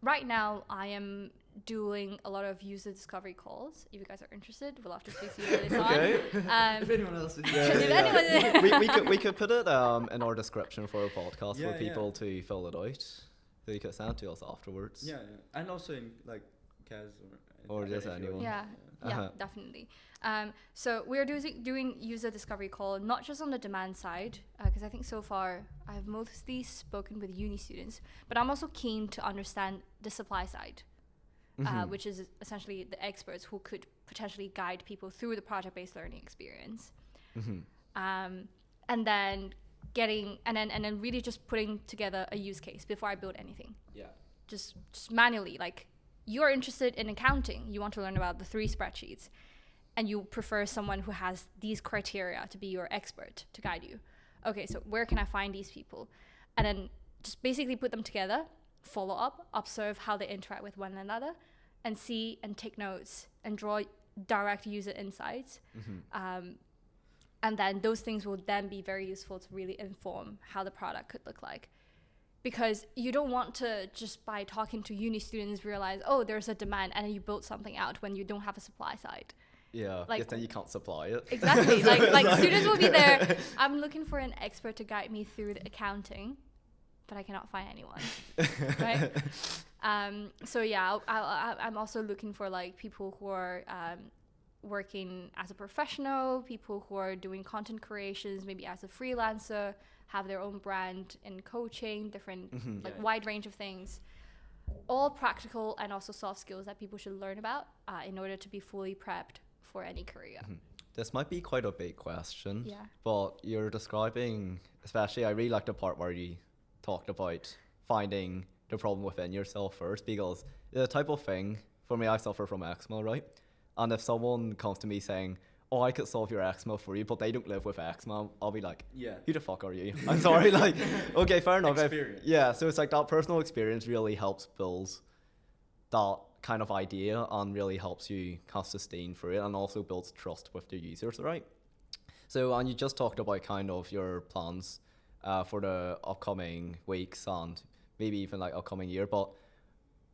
Right now, I am doing a lot of user discovery calls. If you guys are interested, we'll have to speak to you later on. If anyone else is we could put it in our description for our podcast for people to fill it out. So you could send it to us afterwards. Yeah. And also in like Kaz or just anyone. Yeah, definitely. So we're doing user discovery call, not just on the demand side, because I think so far I've mostly spoken with uni students, but I'm also keen to understand the supply side, which is essentially the experts who could potentially guide people through the project-based learning experience. And then really just putting together a use case before I build anything. Yeah. Just manually, like, you're interested in accounting, you want to learn about the 3 spreadsheets, and you prefer someone who has these criteria to be your expert to guide you. Okay, so where can I find these people? And then just basically put them together, follow up, observe how they interact with one another, and see and take notes and draw direct user insights. And then those things will then be very useful to really inform how the product could look like. Because you don't want to just by talking to uni students realize, oh, there's a demand, and then you build something out when you don't have a supply side. Yeah, like, then you can't supply it. Exactly. like students will be there. I'm looking for an expert to guide me through the accounting. but I cannot find anyone. Right? So yeah, I'm also looking for like people who are working as a professional, people who are doing content creations, maybe as a freelancer, have their own brand in coaching, different wide range of things. All practical and also soft skills that people should learn about in order to be fully prepped for any career. This might be quite a big question, Yeah. but you're describing, especially I really like the part where you talked about finding the problem within yourself first, because the type of thing, for me, I suffer from eczema, right? And if someone comes to me saying, oh, I could solve your eczema for you, but they don't live with eczema, I'll be like, who the fuck are you? I'm sorry, like, okay, fair enough. So it's like that personal experience really helps build that kind of idea and really helps you kind of sustain through it, and also builds trust with the users, right? So, and you just talked about kind of your plans for the upcoming weeks and maybe even like upcoming year, but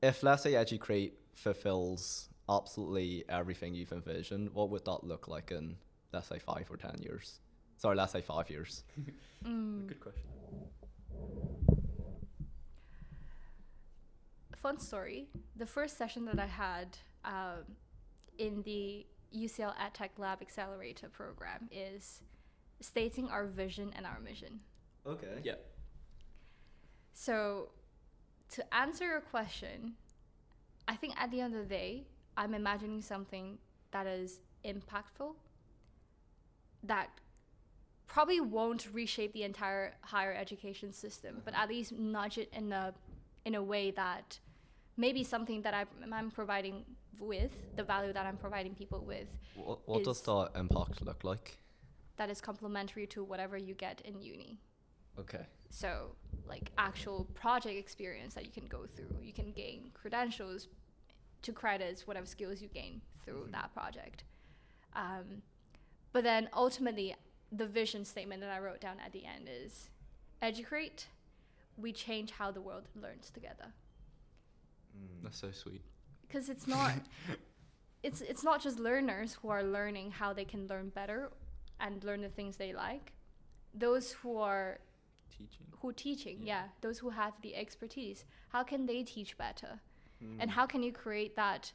if, let's say, EduCrate fulfills absolutely everything you've envisioned, what would that look like in, let's say, 5 or 10 years? Sorry, let's say 5 years. Good question. Fun story. The first session that I had in the UCL EdTech Lab Accelerator program is stating our vision and our mission. Okay. Yeah. So to answer your question, I think at the end of the day, I'm imagining something that is impactful, that probably won't reshape the entire higher education system, but at least nudge it in a way that maybe something that I'm providing with, the value that I'm providing people with. What does that impact look like? That is complementary to whatever you get in uni. Okay. So like actual project experience that you can go through. You can gain credentials to credits whatever skills you gain through that project. But then ultimately, the vision statement that I wrote down at the end is, EduCrate, we change how the world learns together. That's so sweet. Because it's not, it's not just learners who are learning how they can learn better and learn the things they like. Those who are teaching, those who have the expertise, how can they teach better? And how can you create that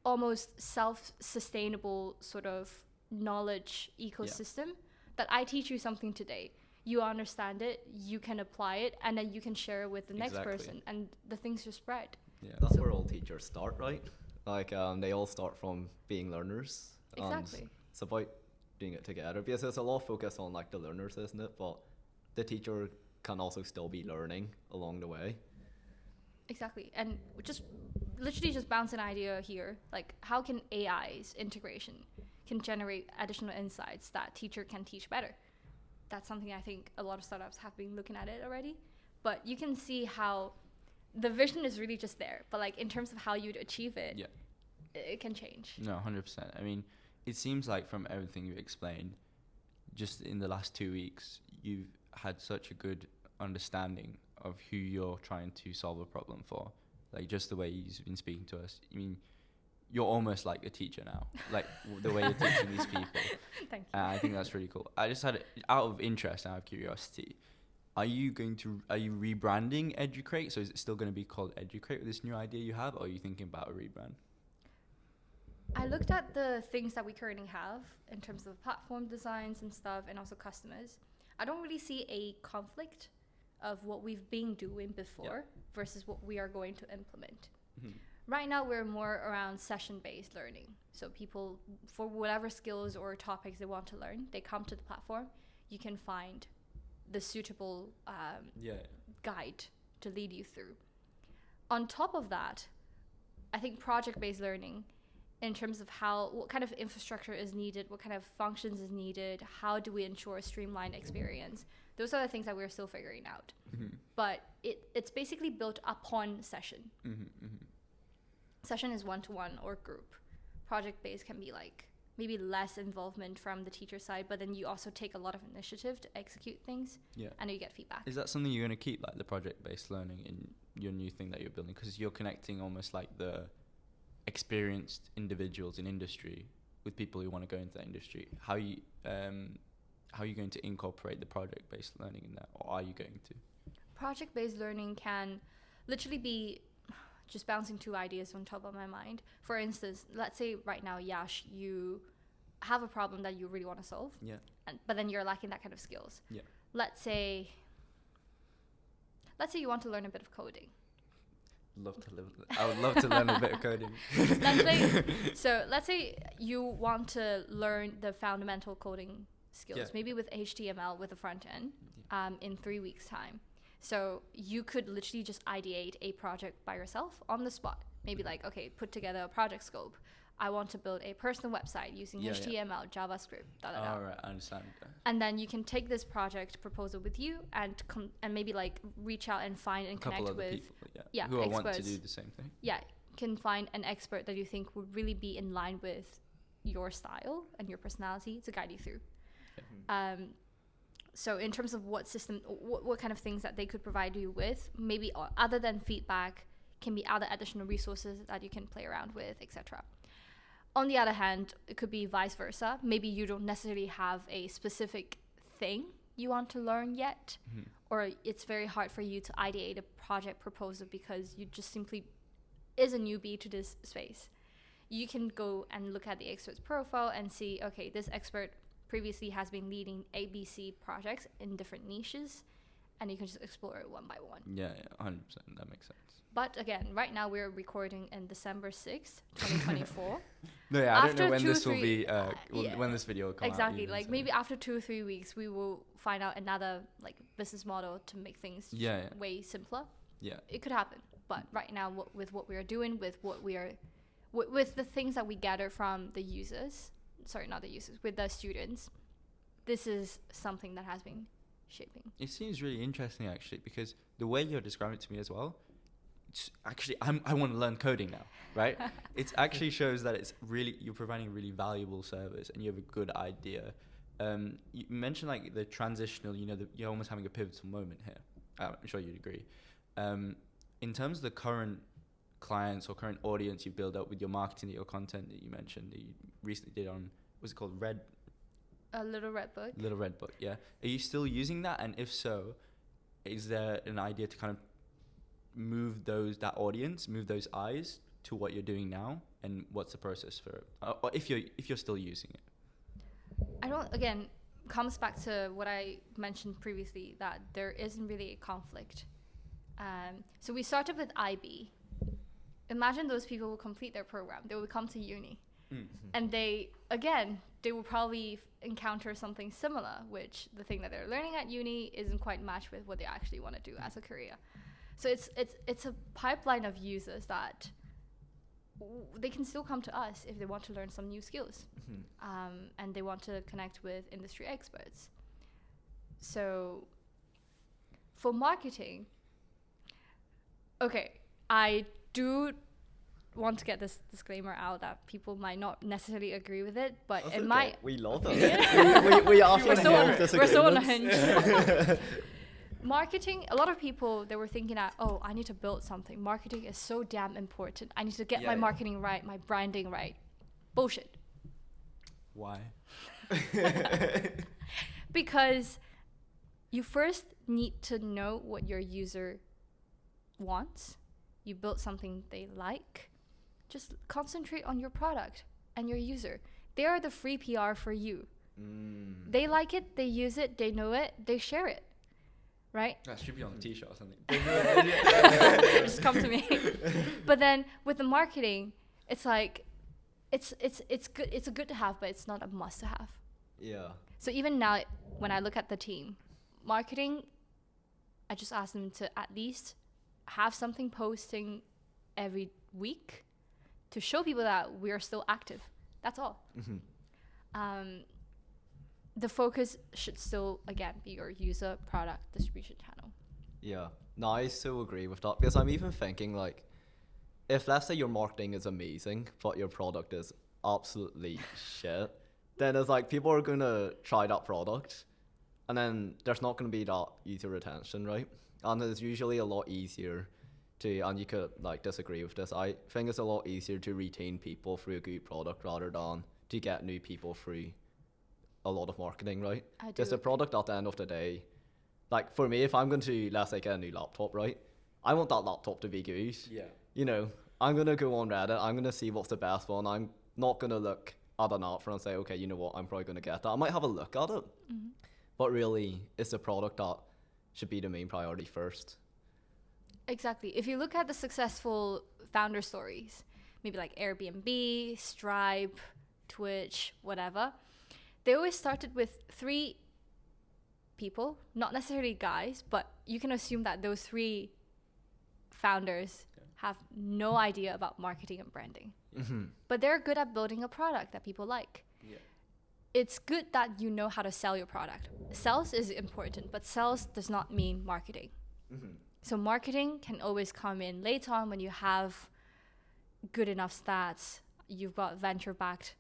almost self-sustainable sort of knowledge ecosystem that I teach you something today, you understand it, you can apply it, and then you can share it with the next person, and the things just spread. Yeah, that's where all teachers start, right? Like they all start from being learners. Exactly. And it's about doing it together, because there's a lot of focus on like the learners, isn't it? But the teacher can also still be learning along the way. Exactly. And just literally just bounce an idea here, like how can AI's integration can generate additional insights that teacher can teach better? That's something I think a lot of startups have been looking at it already. But you can see how the vision is really just there. But like in terms of how you'd achieve it, it can change. No, 100%. I mean, it seems like from everything you explained, just in the last 2 weeks, you've had such a good understanding of who you're trying to solve a problem for. Like just the way you've been speaking to us. I mean, you're almost like a teacher now, like the way you're teaching these people. Thank you. I think that's really cool. I just had, out of interest, out of curiosity, are you rebranding EduCrate? So is it still going to be called EduCrate with this new idea you have, or are you thinking about a rebrand? I looked at the things that we currently have in terms of platform designs and stuff, and also customers. I don't really see a conflict of what we've been doing before versus what we are going to implement. Right now, we're more around session-based learning. So people, for whatever skills or topics they want to learn, they come to the platform. You can find the suitable guide to lead you through. On top of that, I think project-based learning, in terms of what kind of infrastructure is needed, what kind of functions is needed, how do we ensure a streamlined experience, those are the things that we're still figuring out. But it's basically built upon session. Session is one-to-one or group. Project-based can be like maybe less involvement from the teacher side, but then you also take a lot of initiative to execute things, and you get feedback. Is that something you're going to keep, like the project-based learning in your new thing that you're building? Because you're connecting almost like the experienced individuals in industry with people who want to go into that industry. How are you going to incorporate the project-based learning in that, or are you going to? project-based learning can literally be just bouncing two ideas on top of my mind. For instance, let's say right now, Yash, you have a problem that you really want to solve. Yeah. But then you're lacking that kind of skills. Yeah. Let's say you want to learn a bit of coding. I would love to learn a bit of coding. Let's say you want to learn the fundamental coding skills, maybe with HTML with the front end, in 3 weeks' time. So you could literally just ideate a project by yourself on the spot. Maybe like, okay, put together a project scope. I want to build a personal website using HTML, JavaScript, All right, I understand. And then you can take this project proposal with you and maybe like reach out and find and connect with people, who experts. want to do the same thing. Yeah, can find an expert that you think would really be in line with your style and your personality to guide you through. Yeah. So in terms of what system, what kind of things that they could provide you with, maybe other than feedback, can be other additional resources that you can play around with, etc. On the other hand, it could be vice versa. Maybe you don't necessarily have a specific thing you want to learn yet, or it's very hard for you to ideate a project proposal because you just simply is a newbie to this space. You can go and look at the expert's profile and see, okay, this expert previously has been leading ABC projects in different niches, and you can just explore it one by one. Yeah, 100%. That makes sense. But again, right now we're recording in December 6th, 2024. No, yeah, I don't know when this will be, when this video will come out. Exactly, like maybe after 2 or 3 weeks, we will find out another like business model to make things way simpler. Yeah. It could happen. But right now, with what we are doing, with what we are, with the things that we gather from the users, with the students, this is something that has been shaping. It seems really interesting, actually, because the way you're describing it to me as well, it's actually, I want to learn coding now, right? It actually shows that it's really, you're providing a really valuable service and you have a good idea. You mentioned like the transitional, you're almost having a pivotal moment here. I'm sure you'd agree. In terms of the current clients or current audience you build up with your marketing, your content that you mentioned that you recently did on, what's it called? Little Red Book. Little Red Book, yeah. Are you still using that? And if so, is there an idea to kind of move those eyes to what you're doing now? And what's the process for it? Or if you're still using it? Again, comes back to what I mentioned previously, that there isn't really a conflict. So we started with IB. Imagine those people will complete their program. They will come to uni. And they will probably encounter something similar, which the thing that they're learning at uni isn't quite matched with what they actually want to do as a career. So it's a pipeline of users that they can still come to us if they want to learn some new skills, and they want to connect with industry experts. So for marketing, okay, I do want to get this disclaimer out that people might not necessarily agree with it, but it might. We love it. we often have disagreements. We're so on a hinge. Marketing, a lot of people, they were thinking that, I need to build something. Marketing is so damn important. I need to get my marketing right, my branding right. Bullshit. Why? Because you first need to know what your user wants. You build something they like. Just concentrate on your product and your user. They are the free PR for you. They like it, they use it, they know it, they share it. Right? That should be on a t-shirt or something. Just come to me. But then with the marketing, it's like it's good. It's a good to have, but it's not a must to have. Yeah. So even now, when I look at the team, marketing, I just ask them to at least have something posting every week to show people that we are still active. That's all. The focus should still, again, be your user product distribution channel. Yeah. No, I so agree with that, because I'm even thinking, like, if let's say your marketing is amazing, but your product is absolutely shit, then it's like people are going to try that product, and then there's not going to be that user retention, right? And it's usually a lot easier to, and you could like disagree with this, I think it's a lot easier to retain people through a good product rather than to get new people through a lot of marketing, right? Because the product at the end of the day, like for me, if I'm going to, let's say, get a new laptop, right? I want that laptop to be good. Yeah. You know, I'm going to go on Reddit. I'm going to see what's the best one. I'm not going to look at an offer and say, okay, you know what, I'm probably going to get that. I might have a look at it. Mm-hmm. But really, it's the product that should be the main priority first. Exactly. If you look at the successful founder stories, maybe like Airbnb, Stripe, Twitch, whatever, they always started with 3 people, not necessarily guys, but you can assume that those 3 founders have no idea about marketing and branding. Mm-hmm. But they're good at building a product that people like. Yeah. It's good that you know how to sell your product. Sales is important, but sales does not mean marketing. Mm-hmm. So marketing can always come in later on when you have good enough stats, you've got venture backed,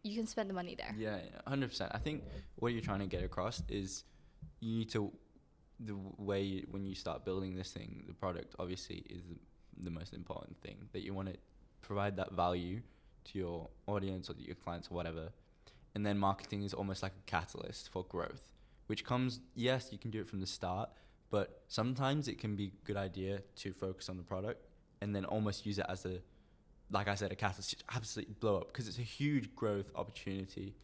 you can spend the money there. Yeah, 100%. I think what you're trying to get across is you need to, the way when you start building this thing, the product obviously is the most important thing, that you want to provide that value to your audience or your clients or whatever. And then marketing is almost like a catalyst for growth, which comes, yes, you can do it from the start, but sometimes it can be a good idea to focus on the product and then almost use it as a, like I said, a catalyst to absolutely blow up, because it's a huge growth opportunity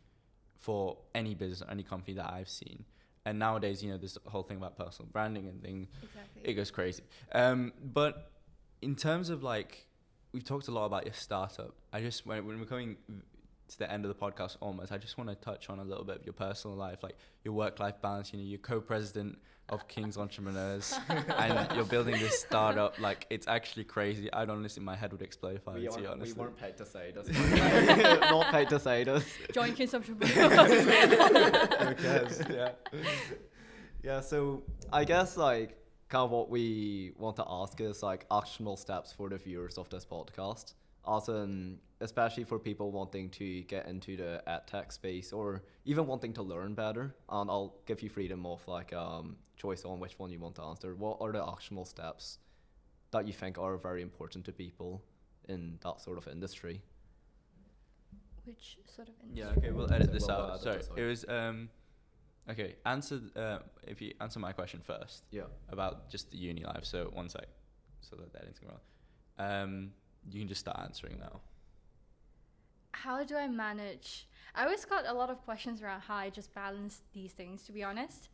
for any business or any company that I've seen. And nowadays, you know, this whole thing about personal branding and things, Exactly. it goes crazy. But in terms of like, we've talked a lot about your startup. I just, when we're coming to the end of the podcast almost, I just want to touch on a little bit of your personal life, like your work-life balance. You know, you're co-president of King's Entrepreneurs and you're building this startup. Like, it's actually crazy. I don't honestly, my head would explode if I would see, honestly. We weren't paid to say this. Not paid to say this. Join King's Entrepreneurs. Who cares? Yeah. Yeah, so I guess like kind of what we want to ask is like actionable steps for the viewers of this podcast. As in, especially for people wanting to get into the EdTech space or even wanting to learn better. And I'll give you freedom of like choice on which one you want to answer. What are the actionable steps that you think are very important to people in that sort of industry? Which sort of industry? Yeah, okay, we'll edit So this we'll out. edit Sorry, this out. it was, okay, if you answer my question first. Yeah. About just the uni life. So one sec, so that editing's wrong. You can just start answering now. How do I manage? I always got a lot of questions around how I just balance these things, to be honest.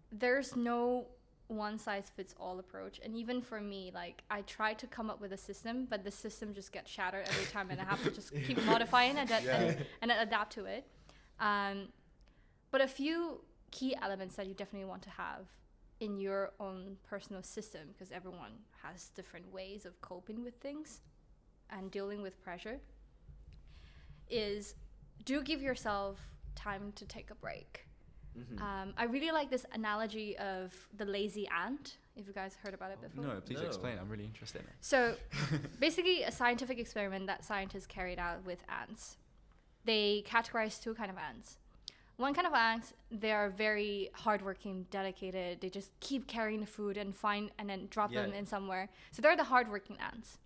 There's no one size fits all approach. And even for me, like, I try to come up with a system, but the system just gets shattered every time and I have to just keep modifying it and adapt to it. But a few key elements that you definitely want to have in your own personal system, because everyone has different ways of coping with things and dealing with pressure, is do give yourself time to take a break. Mm-hmm. I really like this analogy of the lazy ant, if you guys heard about it before. No, please No. explain. I'm really interested in it. So basically a scientific experiment that scientists carried out with ants. They categorized 2 kind of ants. One kind of ants, they are very hardworking, dedicated. They just keep carrying the food and then drop them in somewhere. So they're the hardworking ants.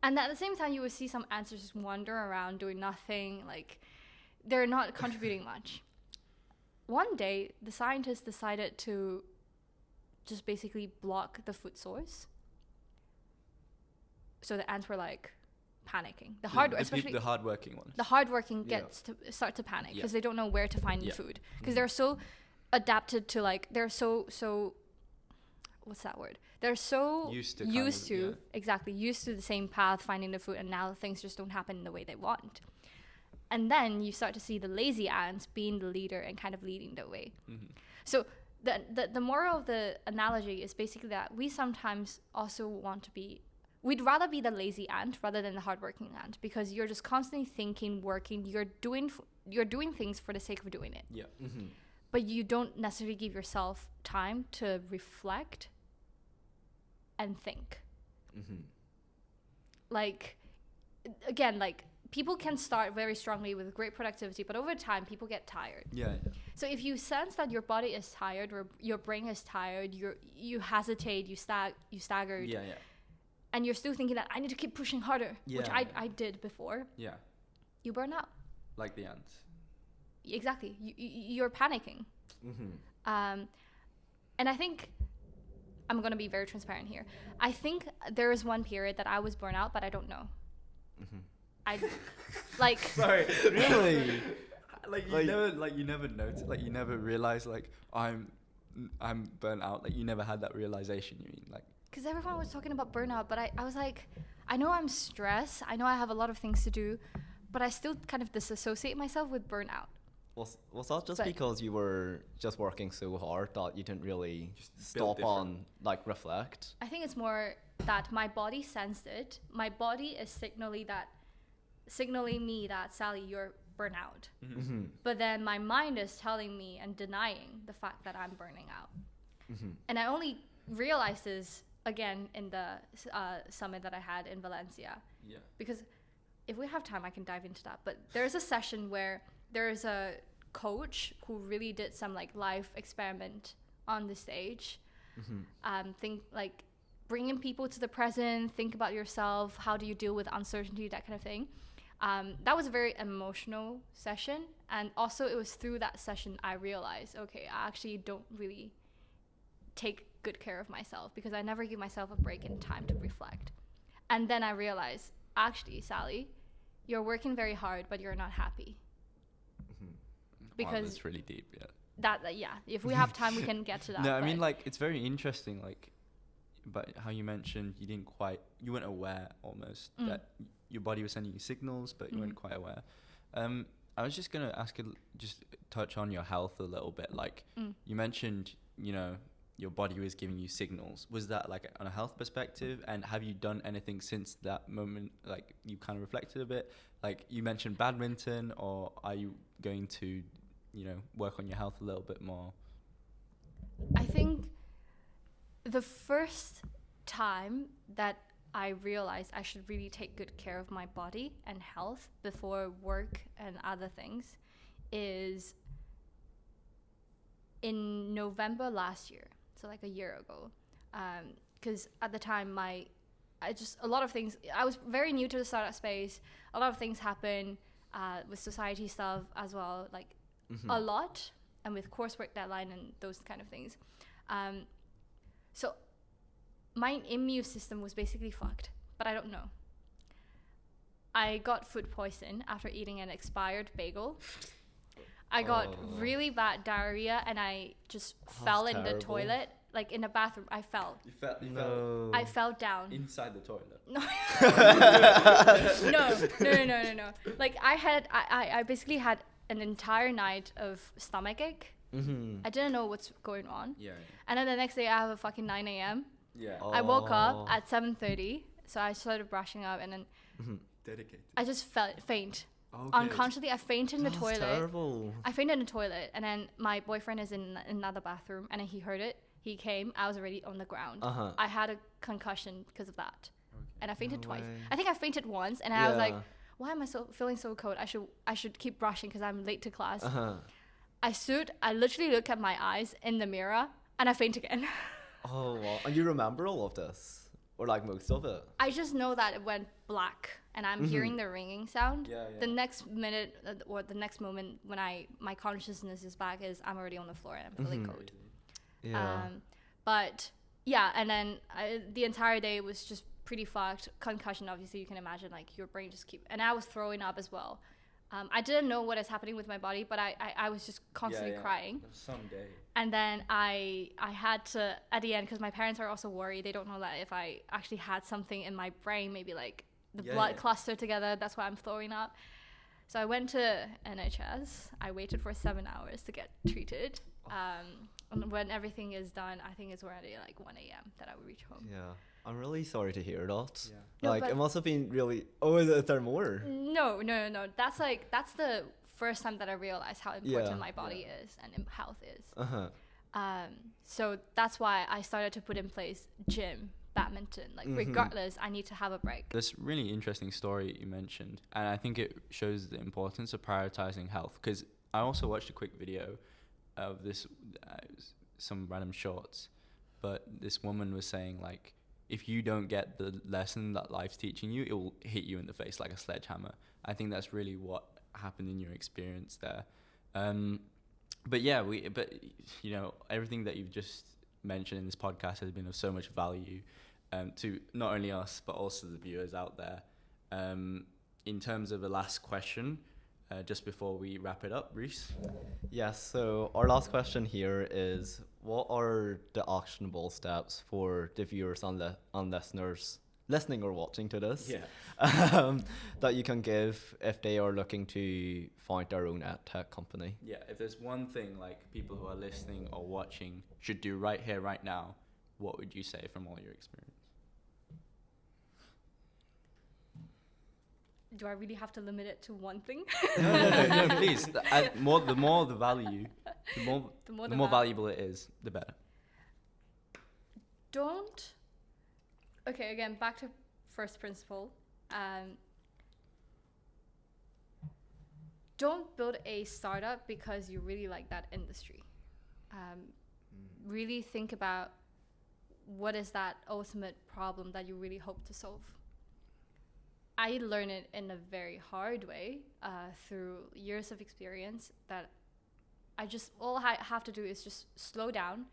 And at the same time, you will see some ants just wander around doing nothing. Like, they're not contributing much. One day, the scientists decided to just basically block the food source. So the ants were like panicking. Especially the hardworking ones. the hardworking gets to start to panic because they don't know where to find the food, because they're so adapted to, like, they're so what's that word? They're so used to the same path finding the food, and now things just don't happen in the way they want. And then you start to see the lazy ants being the leader and kind of leading the way. Mm-hmm. So the moral of the analogy is basically that we sometimes also want to be, we'd rather be the lazy ant rather than the hardworking ant, because you're just constantly thinking, working, you're doing things for the sake of doing it. Yeah. Mm-hmm. But you don't necessarily give yourself time to reflect and think. Mm-hmm. Like, again, like, people can start very strongly with great productivity, but over time, people get tired. Yeah. So if you sense that your body is tired or your brain is tired, you hesitate, you staggered, Yeah. and you're still thinking that I need to keep pushing harder, which Yeah. I did before, Yeah. you burn out. Like the ants. Exactly. You're panicking. Mm-hmm. And I think I'm going to be very transparent here. I think there is one period that I was burnt out, but I don't know. I like. Sorry. Really? You never noticed, like you never realized, like I'm burnt out. Like you never had that realization. You mean like? Because everyone was talking about burnout, but I was like, I know I'm stressed. I know I have a lot of things to do, but I still kind of disassociate myself with burnout. Was that just because you were just working so hard that you didn't really stop on like reflect? I think it's more that my body sensed it. My body is signaling me that, Sally, you're burnt out. Mm-hmm. But then my mind is telling me and denying the fact that I'm burning out. Mm-hmm. And I only realized this again in the summit that I had in Valencia. Yeah. Because if we have time, I can dive into that. But there's a session where there's a coach who really did some like life experiment on the stage. Think like bringing people to the present, think about yourself, how do you deal with uncertainty, that kind of thing. That was a very emotional session, and also it was through that session I realized, okay, I actually don't really take good care of myself because I never give myself a break in time to reflect. And then I realized, actually, Sally, you're working very hard, but you're not happy. Because that's really deep. Yeah. That if we have time we can get to that. No, I mean, like, it's very interesting, like, but how you mentioned you weren't aware almost that your body was sending you signals, but you weren't quite aware. I was just gonna ask you, just touch on your health a little bit. Like you mentioned, your body was giving you signals. Was that like on a health perspective? And have you done anything since that moment? Like you kind of reflected a bit. Like you mentioned badminton, or are you going to work on your health a little bit more? I think the first time that I realized I should really take good care of my body and health before work and other things is in November last year, so like a year ago. Because at the time a lot of things, I was very new to the startup space. A lot of things happen with society stuff as well, like a lot, and with coursework deadline and those kind of things. So my immune system was basically fucked, but I don't know. I got food poison after eating an expired bagel. I got really bad diarrhea, and I just fell in the toilet, like in the bathroom. I fell. You fell. I fell down. Inside the toilet. No. No. Like I basically had an entire night of stomachache. I didn't know what's going on. Yeah. And then the next day I have a fucking 9 a.m. Yeah. I woke up at 7:30, so I started brushing up, and then Dedicated. I just faint. Okay. Unconsciously, I fainted in the That's toilet. terrible. I fainted in the toilet, and then my boyfriend is in another bathroom, and then he heard it. He came. I was already on the ground. I had a concussion because of that, and I fainted twice. way. I think I fainted once, and I was like, "Why am I feeling so cold? I should keep brushing because I'm late to class." I literally look at my eyes in the mirror, and I faint again. Oh, wow. And you remember all of this? Or like most of it? I just know that it went black, and I'm hearing the ringing sound. Yeah. The next minute or the next moment when my consciousness is back is I'm already on the floor and I'm feeling cold. Yeah. But yeah, and then the entire day was just pretty fucked. Concussion, obviously, you can imagine, like your brain just and I was throwing up as well. I didn't know what is happening with my body, but I was just constantly crying. Someday. And then I had to, at the end, because my parents are also worried. They don't know that if I actually had something in my brain, maybe like the blood clustered together. That's why I'm throwing up. So I went to NHS. I waited for 7 hours to get treated. And when everything is done, I think it's already like 1 a.m. that I would reach home. Yeah. I'm really sorry to hear that. Yeah. No, Like, but it must have been really... Oh, is there more? No. That's the first time that I realized how important my body is and health is. So that's why I started to put in place gym, badminton. Like regardless, I need to have a break. This really interesting story you mentioned, and I think it shows the importance of prioritizing health. Because I also watched a quick video of this, some random shorts, but this woman was saying like, if you don't get the lesson that life's teaching you, it will hit you in the face like a sledgehammer. I think that's really what happened in your experience there. But yeah, you know, everything that you've just mentioned in this podcast has been of so much value to not only us but also the viewers out there. In terms of the last question, just before we wrap it up, Reese. Yes, so our last question here is, what are the actionable steps for the viewers and listeners listening or watching to this that you can give if they are looking to find their own EdTech company? Yeah, if there's one thing like people who are listening or watching should do right here, right now, what would you say from all your experience? Do I really have to limit it to one thing? No, please. The more the value, the more valuable it is, the better. Okay, again, back to first principle. Don't build a startup because you really like that industry. Really think about what is that ultimate problem that you really hope to solve. I learned it in a very hard way through years of experience that all I have to do is just slow down,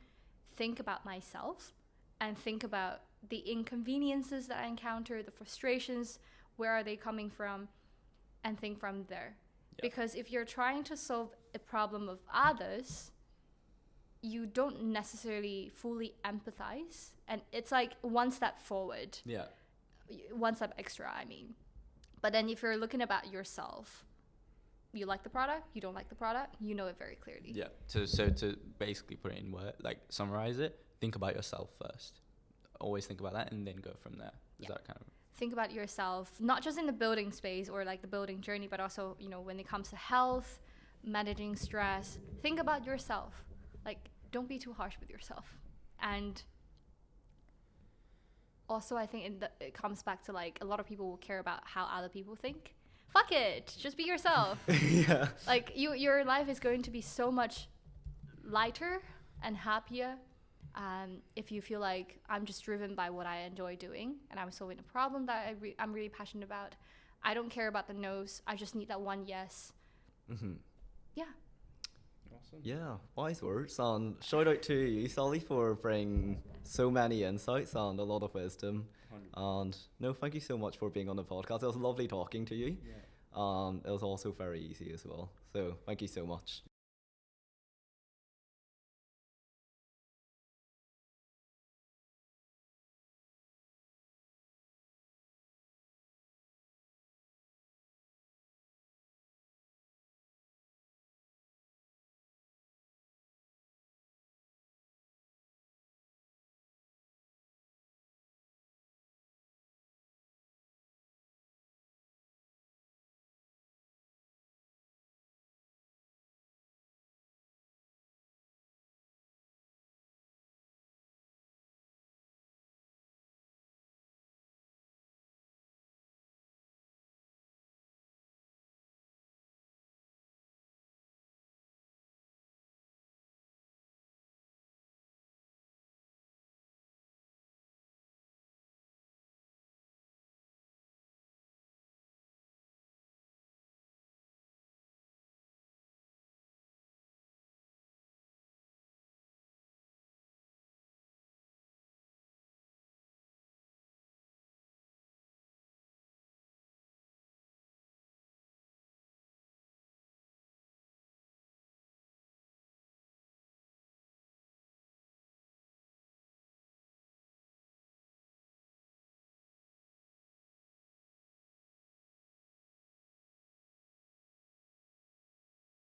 think about myself, and think about the inconveniences that I encounter, the frustrations, where are they coming from, and think from there. Yeah. Because if you're trying to solve a problem of others, you don't necessarily fully empathize, and it's like one step forward. Yeah. One step extra, I mean. But then if you're looking about yourself, you like the product, you don't like the product, you know it very clearly. Yeah. So to basically put it in word, like summarize it, think about yourself first. Always think about that and then go from there. Is that kind of... Think about yourself, not just in the building space or like the building journey, but also, you know, when it comes to health, managing stress, think about yourself. Like, don't be too harsh with yourself. And also, I think it comes back to like a lot of people will care about how other people think. Fuck it, just be yourself. Yeah. Like your life is going to be so much lighter and happier if you feel like I'm just driven by what I enjoy doing and I'm solving a problem that I'm really passionate about. I don't care about the no's. I just need that one yes. Mm-hmm. Yeah. Awesome. Yeah, wise words. And shout out to you, Sally, for bringing so many insights and a lot of wisdom. 100%. And no, thank you so much for being on the podcast. It was lovely talking to you. Yeah. It was also very easy as well. So thank you so much.